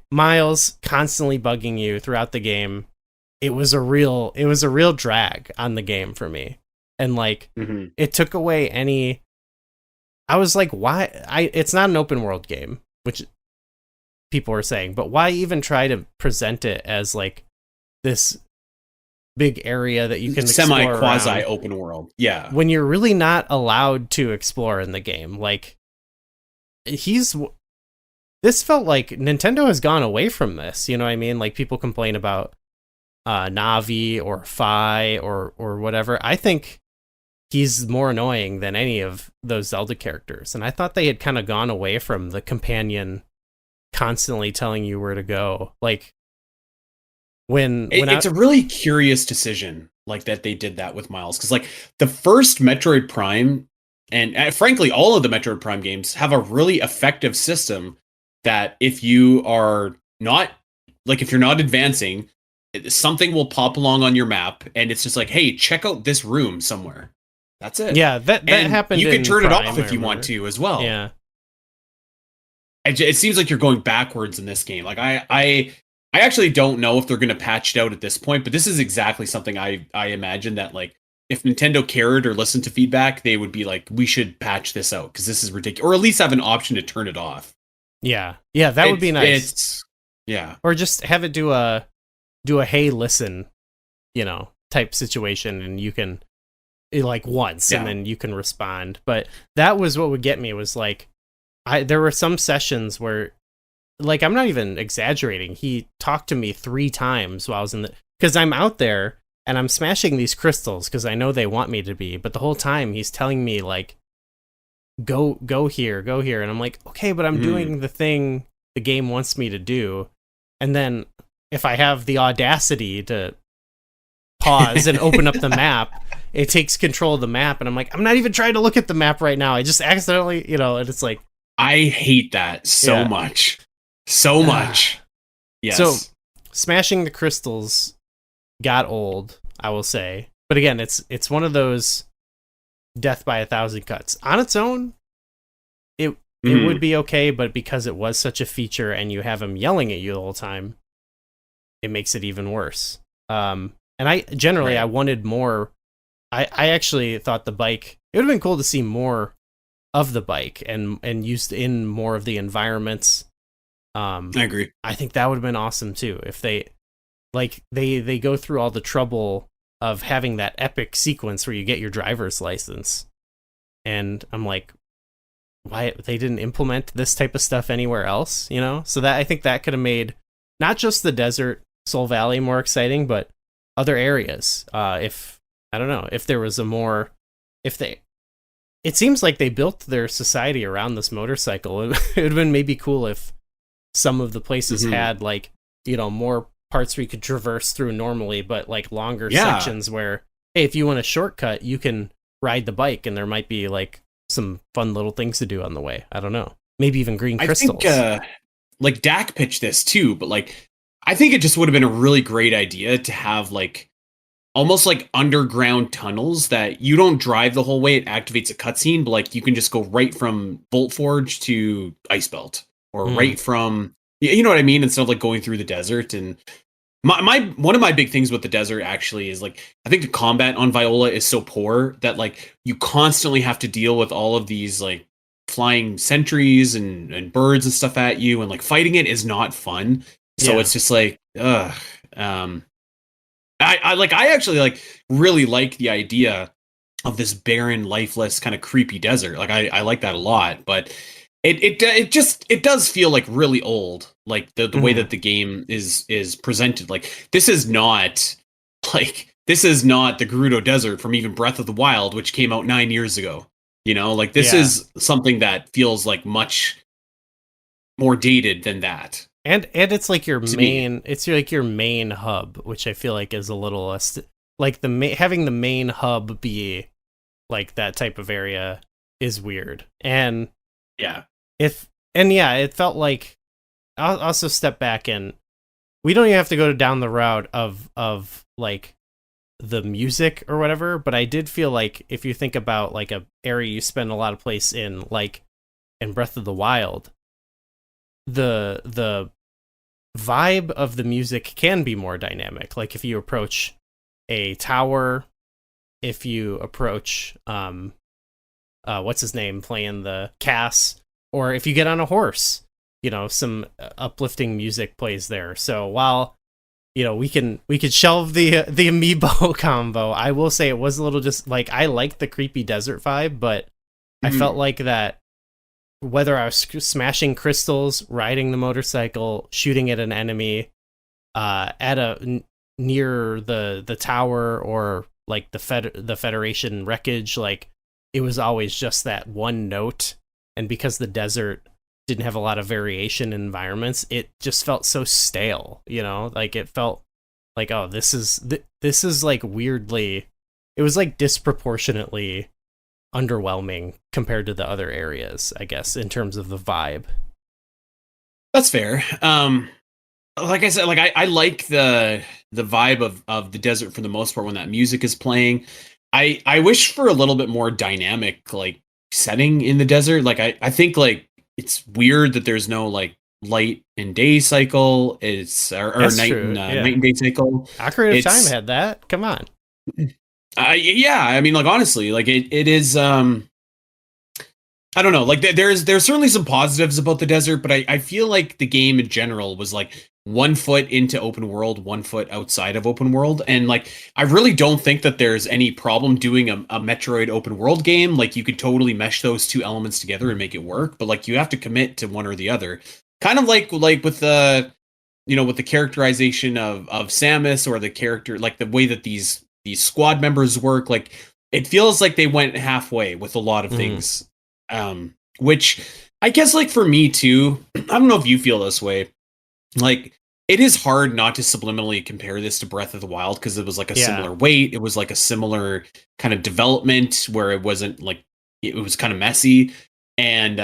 Miles constantly bugging you throughout the game. It was a real drag on the game for me. And like, it took away any, I was like, why? It's not an open world game, which people are saying, but why even try to present it as like this big area that you can semi explore quasi around, open world, yeah, when you're really not allowed to explore in the game? Like, this felt like Nintendo has gone away from this, you know what I mean? Like, people complain about Navi or Fi or whatever. I think he's more annoying than any of those Zelda characters, and I thought they had kind of gone away from the companion constantly telling you where to go. Like, it's a really curious decision, like, that they did that with Miles, because like the first Metroid Prime and frankly all of the Metroid Prime games have a really effective system that if you are not, like, if you're not advancing, something will pop along on your map and it's just like, hey, check out this room somewhere. That's it. Yeah, that happened. You can turn it off if you remember. want to as well. Yeah. It seems like you're going backwards in this game. Like, I actually don't know if they're going to patch it out at this point, but this is exactly something I imagine that, like, if Nintendo cared or listened to feedback, they would be like, we should patch this out because this is ridiculous, or at least have an option to turn it off. Yeah, that would be nice. Yeah, or just have it do a hey, listen, type situation, and you can, like, once, and then you can respond. But that was what would get me, was like, there were some sessions where, like, I'm not even exaggerating, he talked to me 3 times while I was because I'm out there and I'm smashing these crystals because I know they want me to be, but the whole time he's telling me, like, go here, and I'm like, okay, but I'm doing the thing the game wants me to do. And then if I have the audacity to pause and open up the map, it takes control of the map, and I'm like, I'm not even trying to look at the map right now, I just accidentally, and it's like, I hate that so much. So much. Yes. So smashing the crystals got old, I will say. But again, it's one of those death by 1,000 cuts. On its own, it would be okay, but because it was such a feature and you have him yelling at you the whole time, it makes it even worse. And I wanted more. I actually thought the bike, it would have been cool to see more of the bike and used in more of the environments. I agree. I think that would have been awesome too, if they go through all the trouble of having that epic sequence where you get your driver's license, and I'm like, why they didn't implement this type of stuff anywhere else, So that, I think that could have made not just the desert Soul Valley more exciting, but other areas. If there was it seems like they built their society around this motorcycle. It would have been maybe cool if some of the places had, like, more parts where you could traverse through normally, but like longer sections where, hey, if you want a shortcut, you can ride the bike, and there might be like some fun little things to do on the way. I don't know. Maybe even green crystals. I think, like, Dak pitched this too, but like, I think it just would have been a really great idea to have, like, almost like underground tunnels that you don't drive the whole way. It activates a cutscene, but like, you can just go right from Bolt Forge to Icebelt, or right from, you know what I mean? Instead of like going through the desert. And my one of my big things with the desert actually is, like, I think the combat on Viola is so poor that, like, you constantly have to deal with all of these, like, flying sentries and birds and stuff at you, and like fighting it is not fun. So it's just like, ugh. I actually, like, really like the idea of this barren, lifeless, kind of creepy desert. Like, I like that a lot, but it does feel like really old, like the way that the game is presented. Like, this is not like this is not the Gerudo Desert from even Breath of the Wild, which came out 9 years ago. You know, like this is something that feels like much more dated than that. And it's like your main, it's like your main hub, which I feel like is a little less like having the main hub be like that type of area is weird. And it felt like I'll also step back, and we don't even have to go down the route of like the music or whatever, but I did feel like if you think about like a area you spend a lot of place in, like in Breath of the Wild, the vibe of the music can be more dynamic. Like if you approach a tower, if you approach what's his name playing the Cass, or if you get on a horse, you know, some uplifting music plays there. So while, you know, we could shelve the amiibo combo, I will say it was a little just like, I liked the creepy desert vibe, but I felt like that whether I was smashing crystals, riding the motorcycle, shooting at an enemy, near the tower, or like the Federation wreckage, like it was always just that one note. And because the desert didn't have a lot of variation in environments, it just felt so stale, you know, like it felt like, oh, this is like weirdly, it was like disproportionately underwhelming compared to the other areas, I guess, in terms of the vibe. That's fair. Like I said, like I like the vibe of the desert for the most part when that music is playing. I wish for a little bit more dynamic like setting in the desert. Like I think like it's weird that there's no like light and day cycle. It's or night and day cycle. Ocarina of Time had that. Come on. Yeah, I mean, like honestly, like it is. I don't know. Like there's certainly some positives about the desert, but I feel like the game in general was like 1 foot into open world, 1 foot outside of open world, and like I really don't think that there's any problem doing a Metroid open world game. Like you could totally mesh those two elements together and make it work, but like you have to commit to one or the other. Kind of like with the, you know, with the characterization of Samus, or the character, like the way that these squad members work, like it feels like they went halfway with a lot of things. Which I guess like for me too, I don't know if you feel this way. Like it is hard not to subliminally compare this to Breath of the Wild because it was like a similar weight. It was like a similar kind of development where it wasn't like, it was kind of messy. And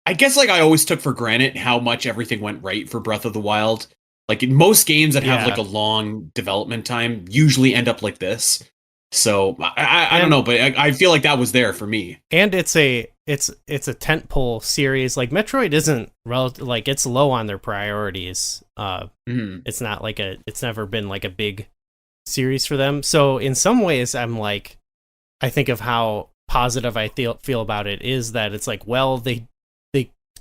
I guess like I always took for granted how much everything went right for Breath of the Wild. Like in most games that have like a long development time usually end up like this. So I don't know, but I feel like that was there for me. And it's a tentpole series. Like Metroid isn't like it's low on their priorities. It's not like it's never been like a big series for them. So in some ways, I'm like, I think of how positive I feel about it is that it's like, well, they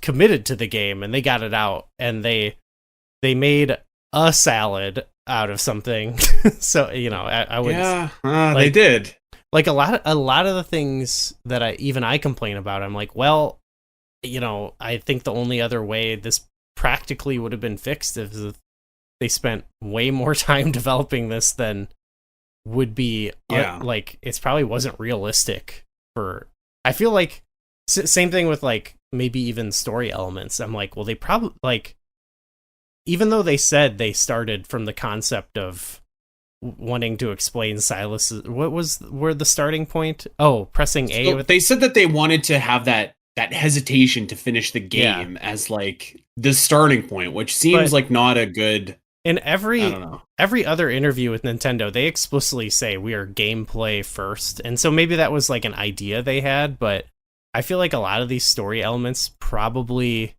committed to the game and they got it out and they made a salad out of something. So, you know, I would like, they did. Like a lot of the things that I complain about, I'm like, well, you know, I think the only other way this practically would have been fixed is they spent way more time developing this than would be like it's probably wasn't realistic for. I feel like same thing with like maybe even story elements. I'm like, well, they probably like, even though they said they started from the concept of wanting to explain Silas, were the starting point? Oh, pressing A. So they said that they wanted to have that hesitation to finish the game as like the starting point, which seems like not a good. In every other interview with Nintendo, they explicitly say we are gameplay first, and so maybe that was like an idea they had, but I feel like a lot of these story elements probably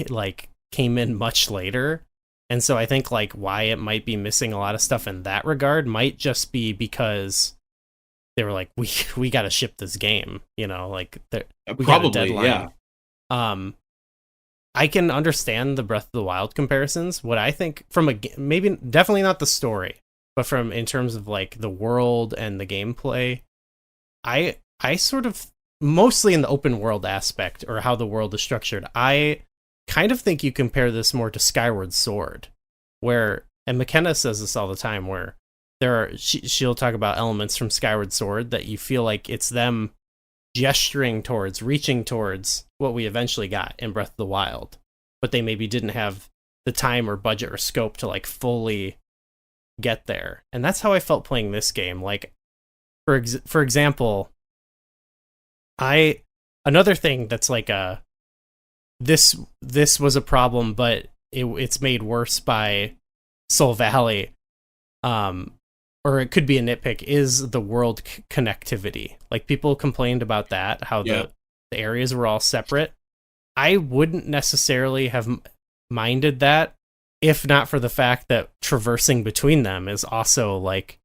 like came in much later. And so I think like why it might be missing a lot of stuff in that regard might just be because they were like, we got to ship this game, you know, like we got a deadline. I can understand the Breath of the Wild comparisons. What I think from definitely not the story, but from in terms of like the world and the gameplay, I sort of mostly in the open world aspect or how the world is structured. I kind of think you compare this more to Skyward Sword, and McKenna says this all the time, where she'll talk about elements from Skyward Sword that you feel like it's them gesturing towards, reaching towards what we eventually got in Breath of the Wild, but they maybe didn't have the time or budget or scope to like fully get there. And that's how I felt playing this game. Like, for example, another thing that's like this was a problem, but it's made worse by Soul Valley, or it could be a nitpick, is the world connectivity. Like, people complained about that, how the areas were all separate. I wouldn't necessarily have minded that if not for the fact that traversing between them is also like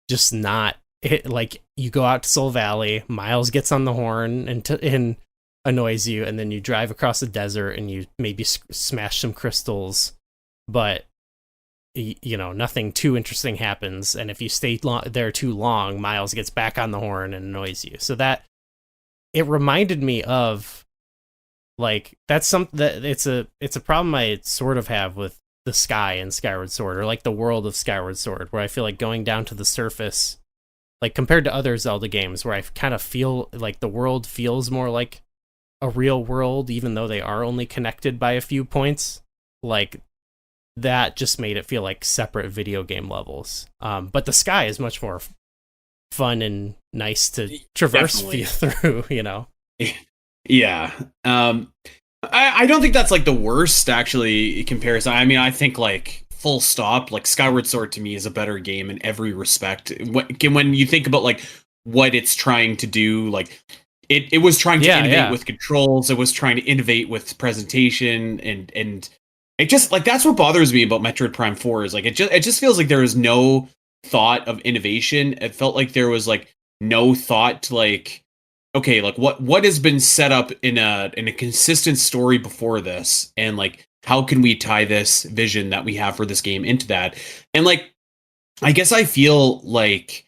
just not it. Like, you go out to Soul Valley, Miles gets on the horn and annoys you, and then you drive across the desert and you maybe smash some crystals, but nothing too interesting happens. And if you stay there too long, Miles gets back on the horn and annoys you. So that it reminded me of, like, that's something that it's a problem I sort of have with the sky in Skyward Sword, or like the world of Skyward Sword, where I feel like going down to the surface, like compared to other Zelda games where I kind of feel like the world feels more like a real world, even though they are only connected by a few points, like that just made it feel like separate video game levels. But the sky is much more fun and nice to traverse through, Yeah. I don't think that's like the worst actually comparison. I mean, I think like full stop, like Skyward Sword to me is a better game in every respect. When you think about like what it's trying to do, like it was trying to innovate with controls. It was trying to innovate with presentation, and it just like, that's what bothers me about Metroid Prime 4 is like it just feels like there was no thought of innovation. It felt like there was like no thought to like, okay, like what has been set up in a consistent story before this, and like how can we tie this vision that we have for this game into that? And like, I guess I feel like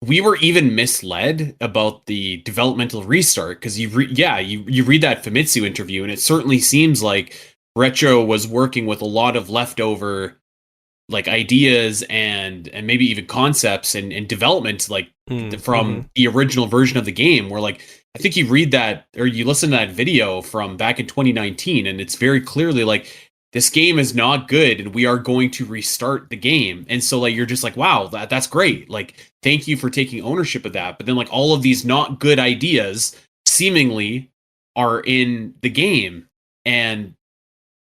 we were even misled about the developmental restart, because you read that Famitsu interview, and it certainly seems like Retro was working with a lot of leftover like ideas and maybe even concepts and development like from the original version of the game, where like I think you read that or you listen to that video from back in 2019, and it's very clearly like, this game is not good and we are going to restart the game. And so like, you're just like, wow, that's great. Like, thank you for taking ownership of that. But then like all of these not good ideas seemingly are in the game. And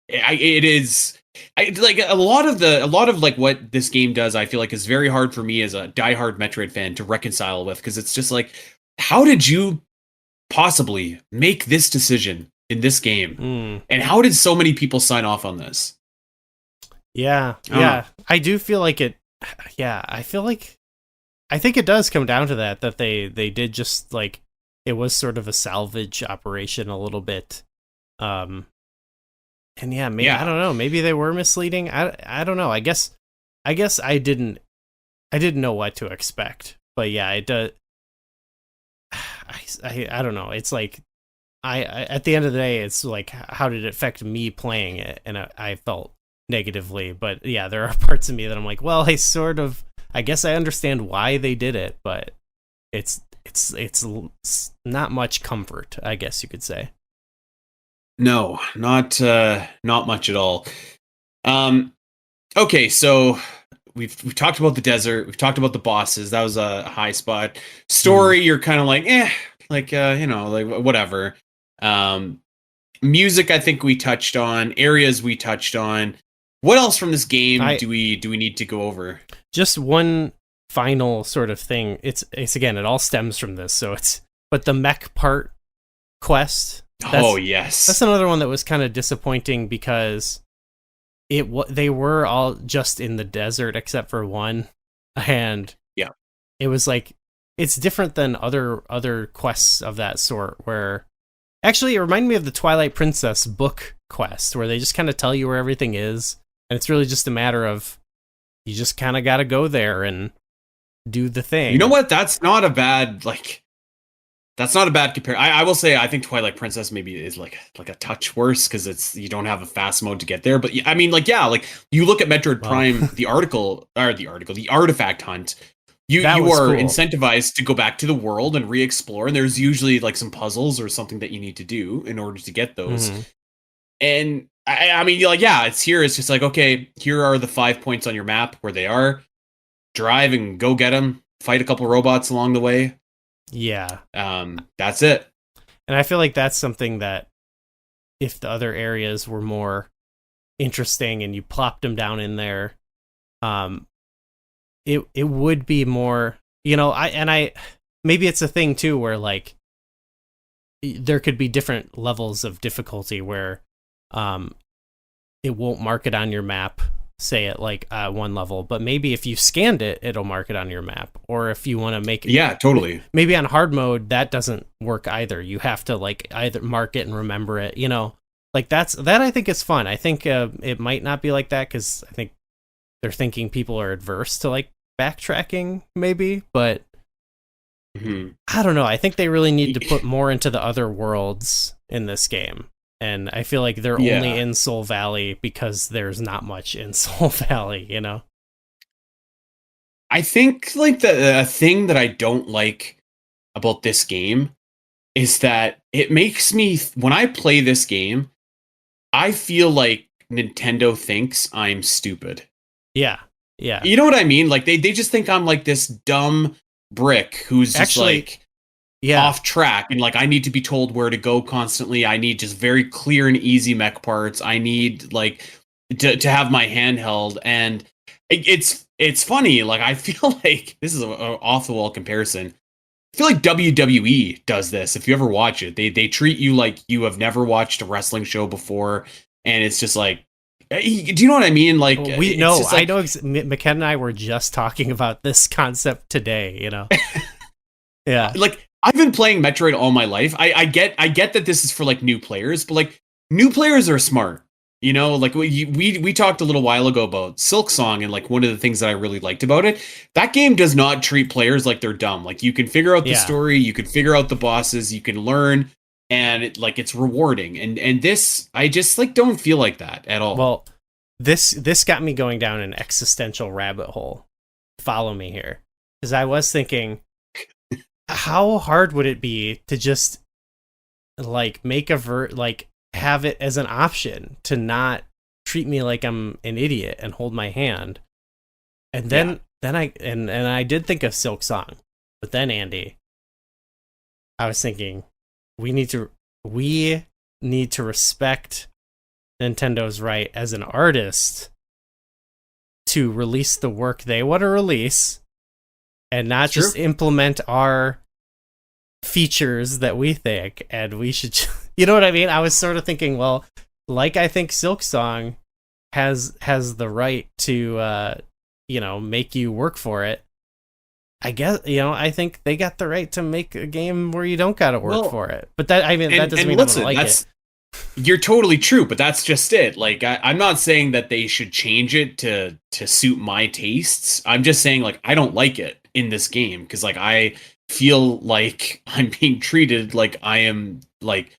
it is like a lot of like what this game does, I feel like is very hard for me as a diehard Metroid fan to reconcile with, because it's just like, how did you possibly make this decision in this game? And how did so many people sign off on this? I do feel like it. I think it does come down to that they did just like, it was sort of a salvage operation a little bit. And I don't know, maybe they were misleading. I don't know. I guess I didn't know what to expect. But yeah, it does. I don't know. It's like, I at the end of the day, it's like, how did it affect me playing it? And I felt negatively. But yeah, there are parts of me that I'm like, well, I guess I understand why they did it, but it's not much comfort, I guess you could say. No, not much at all. Okay, so we've talked about the desert, we've talked about the bosses. That was a high spot. Story, you're kind of like, like like whatever. Music, I think we touched on. Areas we touched on. What else from this game do we need to go over? Just one final sort of thing. It's again, it all stems from this. But the mech part quest. Yes. That's another one that was kind of disappointing, because they were all just in the desert except for one, and it was like, it's different than other quests of that sort, where actually it reminded me of the Twilight Princess book quest, where they just kind of tell you where everything is, and it's really just a matter of, you just kind of got to go there and do the thing. You know what? That's not a bad, like, That's not a bad compare. I will say I think Twilight Princess maybe is like a touch worse because it's you don't have a fast mode to get there. But I mean, like like you look at Metroid Prime, the artifact hunt. You are cool. incentivized to go back to the world and re-explore, and there's usually like some puzzles or something that you need to do in order to get those. And I mean, like it's here. It's just like okay, here are the 5 points on your map where they are. Drive and go get them. Fight a couple robots along the way. Yeah. That's it. And I feel like that's something that if the other areas were more interesting and you plopped them down in there, it would be more, I maybe it's a thing too where like there could be different levels of difficulty where it won't mark it on your map, say at like one level, but maybe if you scanned it, it'll mark it on your map. Or if you want to make it, yeah, totally. Maybe on hard mode that doesn't work either. You have to like either mark it and remember it. Like that I think is fun. I think it might not be like that because I think they're thinking people are adverse to like backtracking, maybe. But I don't know. I think they really need to put more into the other worlds in this game. And I feel like they're only in Soul Valley because there's not much in Soul Valley, I think like the thing that I don't like about this game is that it makes me, when I play this game, I feel like Nintendo thinks I'm stupid. Yeah. Yeah. You know what I mean? Like they just think I'm like this dumb brick who's just off track and like I need to be told where to go constantly. I need just very clear and easy mech parts. I need like to have my handheld, and it's funny. Like I feel like this is an off the wall comparison. I feel like WWE does this. If you ever watch it, they treat you like you have never watched a wrestling show before, and it's just like, do you know what I mean? Like I know. McKenna and I were just talking about this concept today. Yeah, like. I've been playing Metroid all my life. I get that this is for like new players, but like new players are smart. Like we talked a little while ago about Silk Song, and like one of the things that I really liked about it, that game does not treat players like they're dumb. Like you can figure out the story, you can figure out the bosses, you can learn, and it's rewarding. And this, I just like don't feel like that at all. Well, this got me going down an existential rabbit hole. Follow me here, because I was thinking, how hard would it be to just like make have it as an option to not treat me like I'm an idiot and hold my hand? And then I did think of Silk Song, but then Andy, I was thinking we need to respect Nintendo's right as an artist to release the work they want to release and not just implement our features that we think, and we should, you know what I mean? I was sort of thinking, well, like I think Silk Song has the right to, make you work for it. I guess, I think they got the right to make a game where you don't got to work for it. But that, I mean, that doesn't mean I don't like it. You're totally true, but that's just it. Like, I'm not saying that they should change it to suit my tastes. I'm just saying, like, I don't like it in this game because, like, I feel like I'm being treated like I am like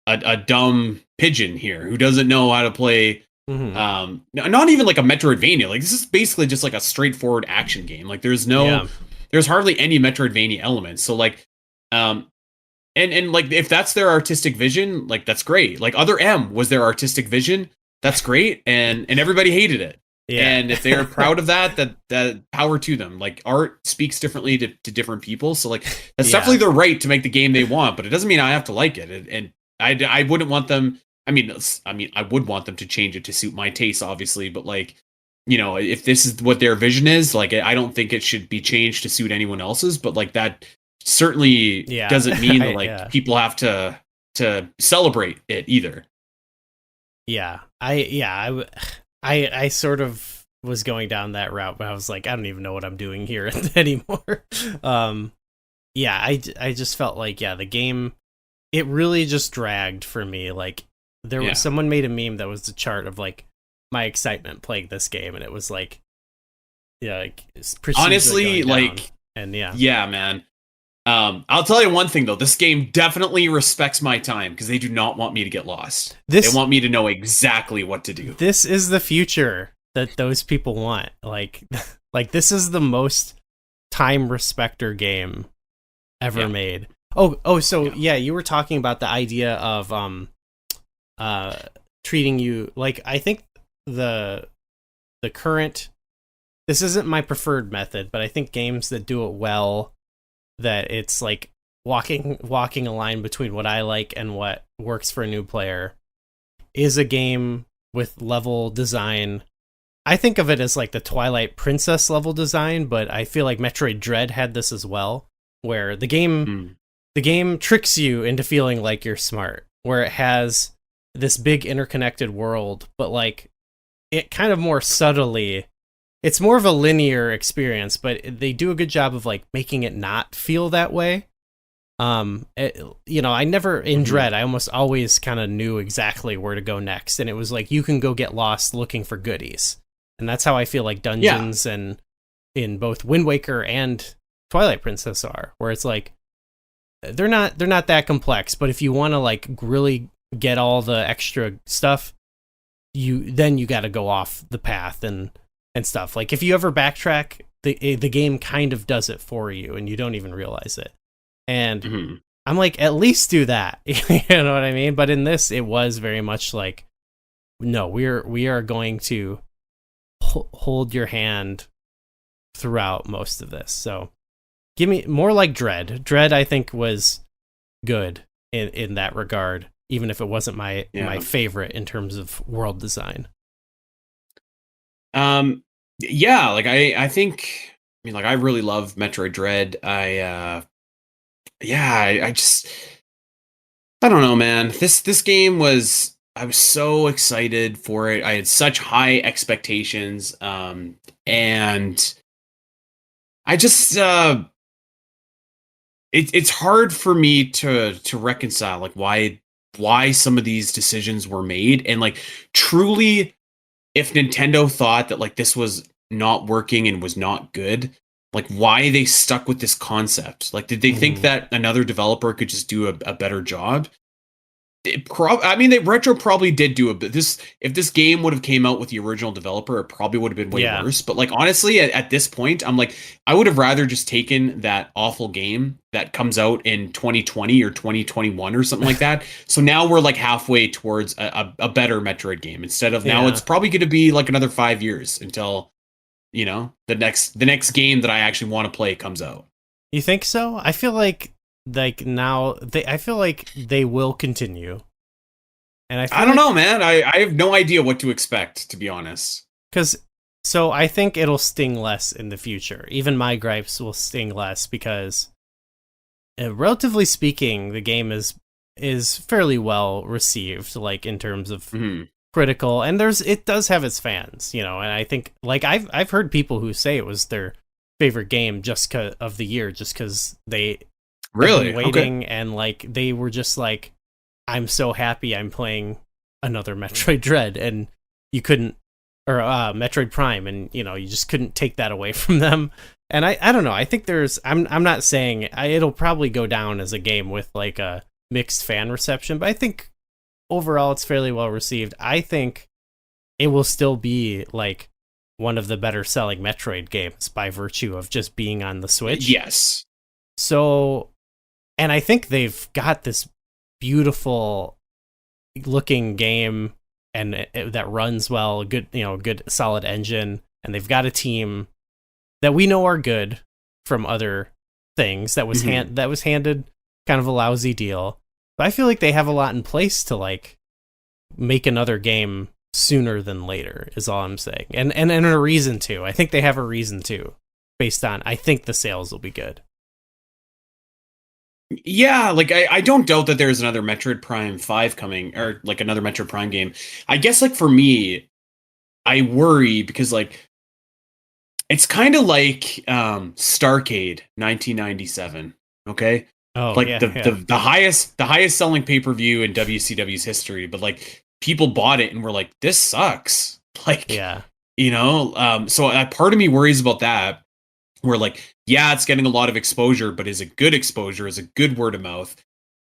a dumb pigeon here who doesn't know how to play. Not even like a Metroidvania. Like this is basically just like a straightforward action game. Like there's hardly any Metroidvania elements. So like, and like if that's their artistic vision, like that's great. Like Other M was their artistic vision. That's great, and everybody hated it. Yeah. And if they're proud of that power to them. Like art speaks differently to different people. So like that's definitely their right to make the game they want, but it doesn't mean I have to like it. And I wouldn't want them. I mean, I would want them to change it to suit my taste, obviously. But like, if this is what their vision is, like, I don't think it should be changed to suit anyone else's. But like that certainly doesn't mean that like people have to celebrate it either. Yeah, I sort of was going down that route, but I was like, I don't even know what I'm doing here anymore. I just felt like, the game, it really just dragged for me. Like there was someone made a meme that was the chart of like my excitement playing this game, and it was like, honestly, like, and yeah, man. I'll tell you one thing though. This game definitely respects my time because they do not want me to get lost. They want me to know exactly what to do. This is the future that those people want. Like this is the most time respecter game ever made. So you were talking about the idea of treating you like, I think the current, this isn't my preferred method, but I think games that do it well, that it's like walking a line between what I like and what works for a new player, is a game with level design. I think of it as like the Twilight Princess level design, but I feel like Metroid Dread had this as well, where the game tricks you into feeling like you're smart, where it has this big interconnected world, but like it kind of more subtly, it's more of a linear experience, but they do a good job of like making it not feel that way. I never in Dread, I almost always kind of knew exactly where to go next, and it was like you can go get lost looking for goodies, and that's how I feel like dungeons and in both Wind Waker and Twilight Princess are, where it's like they're not that complex, but if you want to like really get all the extra stuff, you got to go off the path and stuff. Like if you ever backtrack, the game kind of does it for you and you don't even realize it. And I'm like, at least do that. You know what I mean? But in this, it was very much like, no, we are going to hold your hand throughout most of this. So give me more like Dread. Dread, I think, was good in that regard, even if it wasn't my favorite in terms of world design. I think, I really love Metroid Dread. I don't know, man. This game was, I was so excited for it. I had such high expectations. And I just, it's hard for me to reconcile like why some of these decisions were made. And like, truly, if Nintendo thought that like this was not working and was not good, like why they stuck with this concept? Like, did they think that another developer could just do a better job? Retro probably did do a bit. If this game would have came out with the original developer, it probably would have been way worse. But like, honestly, at this point, I'm like, I would have rather just taken that awful game that comes out in 2020 or 2021 or something like that. So now we're like halfway towards a better Metroid game, instead of now it's probably going to be like another 5 years until, the next game that I actually want to play comes out. You think so? I feel like now I feel like they will continue, and I don't know, man. I have no idea what to expect, to be honest. So I think it'll sting less in the future. Even my gripes will sting less because, relatively speaking, the game is fairly well received, like in terms of critical, and it does have its fans, and I think like I've heard people who say it was their favorite game just of the year, just because they really waiting and like they were just like, I'm so happy I'm playing another Metroid Dread, and you couldn't, or Metroid Prime, and you just couldn't take that away from them. And I don't know, I think I'm not saying it'll probably go down as a game with like a mixed fan reception, but I think overall it's fairly well received. I think it will still be like one of the better selling Metroid games by virtue of just being on the Switch. Yes. So, and I think they've got this beautiful looking game and that runs well, good solid engine, and they've got a team that we know are good from other things that was handed kind of a lousy deal. But I feel like they have a lot in place to like make another game sooner than later is all I'm saying. And a reason to. I think they have a reason to, based on, I think the sales will be good. Yeah, like I don't doubt that there's another Metroid Prime 5 coming, or like another Metroid Prime game. I guess like for me, I worry because like it's kind of like Starcade 1997, okay? Oh, like the highest selling pay-per-view in WCW's history, but like people bought it and were like, this sucks. Like, so part of me worries about that, where like yeah, it's getting a lot of exposure, but is it good exposure? Is it good word of mouth?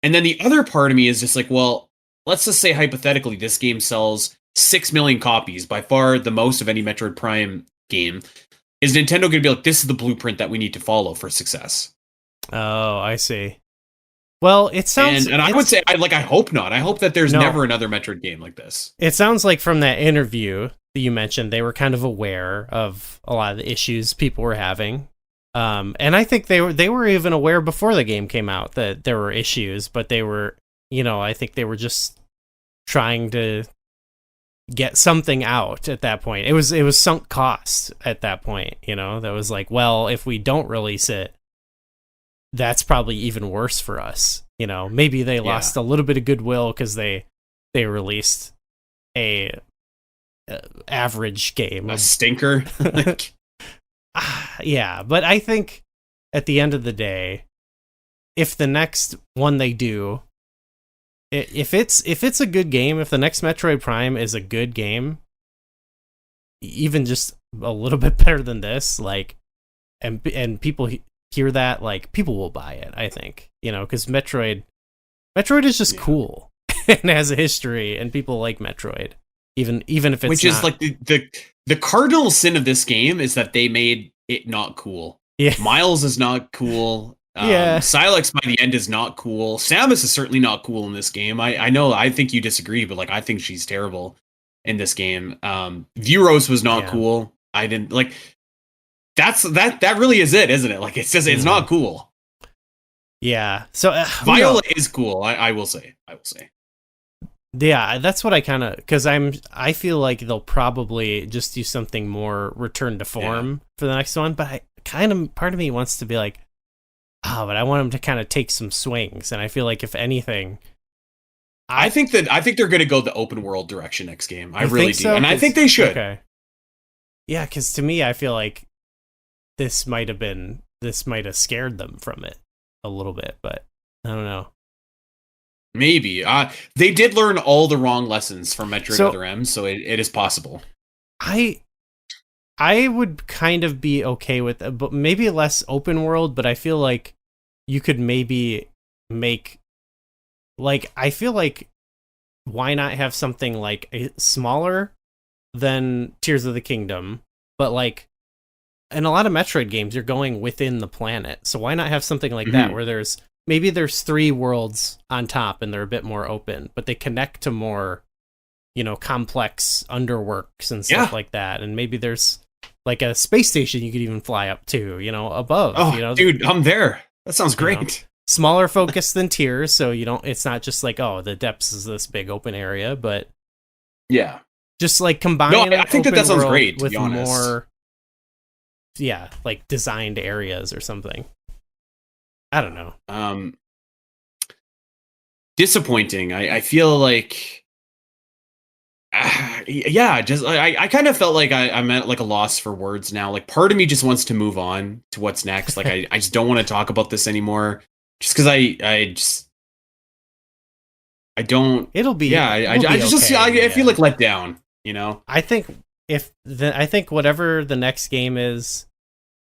And then the other part of me is just like, well, let's just say hypothetically this game sells 6 million copies, by far the most of any Metroid Prime game. Is Nintendo going to be like, this is the blueprint that we need to follow for success? Oh, I see. Well, it sounds... And I would say, I hope not. I hope that there's never another Metroid game like this. It sounds like from that interview that you mentioned, they were kind of aware of a lot of the issues people were having. And I think they were even aware before the game came out that there were issues, but they were, I think they were just trying to get something out at that point. It was sunk cost at that point, that was like, well, if we don't release it, that's probably even worse for us. Maybe they lost a little bit of goodwill because they released a average game, a stinker. Yeah, but I think at the end of the day, if the next one they do, if it's a good game, if the next Metroid Prime is a good game, even just a little bit better than this, and people hear that, people will buy it. I think because Metroid is just cool and has a history, and people like Metroid, even if it's is like the cardinal sin of this game is that they made it not cool. Yeah, Miles is not cool. Silex by the end is not cool. Samus is certainly not cool in this game. I know. I think you disagree, but I think she's terrible in this game. Vuros was not cool. I didn't like. That really is it, isn't it? It's just it's not cool. Yeah. So Viola is cool. I will say. Yeah, that's what I kind of, because I feel like they'll probably just do something more return to form for the next one. But part of me wants to be like, but I want them to kind of take some swings. And I feel like if anything, I think they're going to go the open world direction next game. I really do, and I think they should. Okay. Yeah, because to me, I feel like this might have scared them from it a little bit, but I don't know. Maybe. They did learn all the wrong lessons from Metroid Other M, so it is possible. I would kind of be okay with it, but maybe less open world, but I feel like you could maybe make... I feel like why not have something smaller than Tears of the Kingdom, but in a lot of Metroid games, you're going within the planet, so why not have something like that where there's 3 worlds on top and they're a bit more open, but they connect to more, complex underworks and stuff like that. And maybe there's a space station you could even fly up to, above. Oh, dude, I'm there. That sounds great. Smaller focus than Tears, so it's not just the depths is this big open area, but just combine. No, I think that sounds great with more, designed areas or something. I don't know. Disappointing. I feel like, I kind of felt like I'm at a loss for words now. Part of me just wants to move on to what's next. I just don't want to talk about this anymore. Just because I don't. It'll be. Yeah, I feel let down. I think I think whatever the next game is,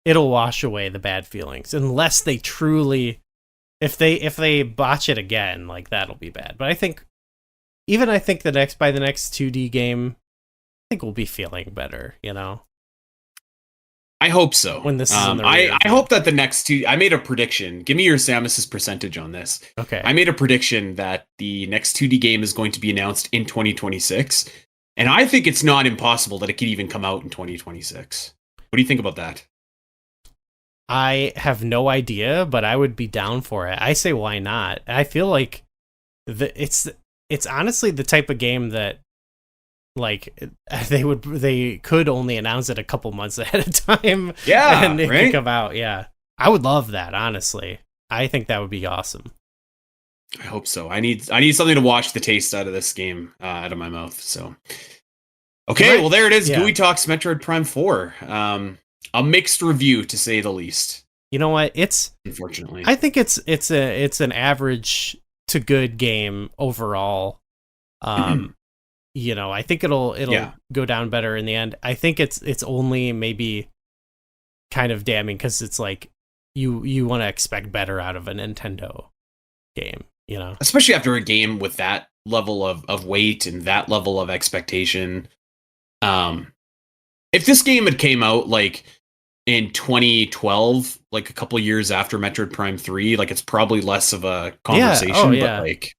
it'll wash away the bad feelings, unless they truly, if they botch it again, that'll be bad. But I think by the next 2D game, I think we'll be feeling better. I hope so. When this is in the I hope that the next two... I made a prediction. Give me your Samus's percentage on this. Okay. I made a prediction that the next 2D game is going to be announced in 2026. And I think it's not impossible that it could even come out in 2026. What do you think about that? I have no idea, but I would be down for it. I say, why not? I feel like it's honestly the type of game that they could only announce it a couple months ahead of time. Yeah, and it right? could come out. Yeah, I would love that. Honestly, I think that would be awesome. I hope so. I need something to wash the taste out of this game out of my mouth. So, okay, well there it is. Yeah. Gooey Talks Metroid Prime 4. A mixed review to say the least. You know what? It's unfortunately. I think it's an average to good game overall. I think it'll go down better in the end. I think it's only maybe kind of damning because it's you want to expect better out of a Nintendo game, you know? Especially after a game with that level of weight and that level of expectation. If this game had came out like in 2012, like a couple years after Metroid Prime 3, like it's probably less of a conversation, but like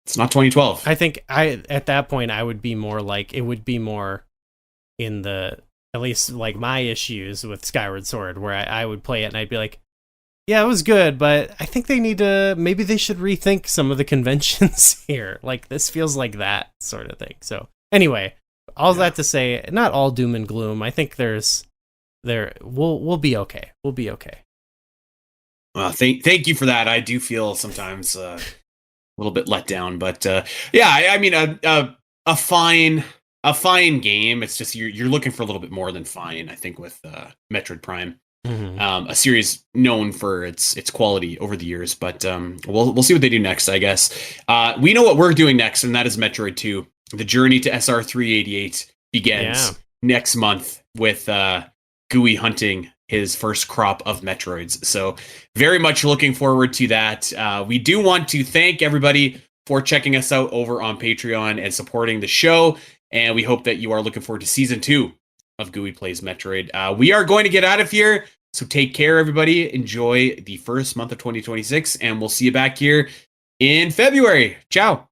it's not 2012. I think at that point I would be more like, it would be more in the, at least like my issues with Skyward Sword, where I would play it and I'd be like, yeah, it was good, but I think maybe they should rethink some of the conventions here. Like, this feels like that sort of thing. So anyway, all that to say, not all doom and gloom. I think we'll be okay. We'll be okay. Well, thank you for that. I do feel sometimes a little bit let down, but yeah, I mean a fine game. It's just you're looking for a little bit more than fine, I think, with Metroid Prime. A series known for its quality over the years, but we'll see what they do next, I guess. We know what we're doing next, and that is Metroid 2. The journey to SR 388 begins next month with Gooey hunting his first crop of Metroids. So very much looking forward to that. We do want to thank everybody for checking us out over on Patreon and supporting the show, and we hope that you are looking forward to Season 2 of Gooey Plays Metroid. We are going to get out of here, so take care, everybody. Enjoy the first month of 2026, and we'll see you back here in February. Ciao.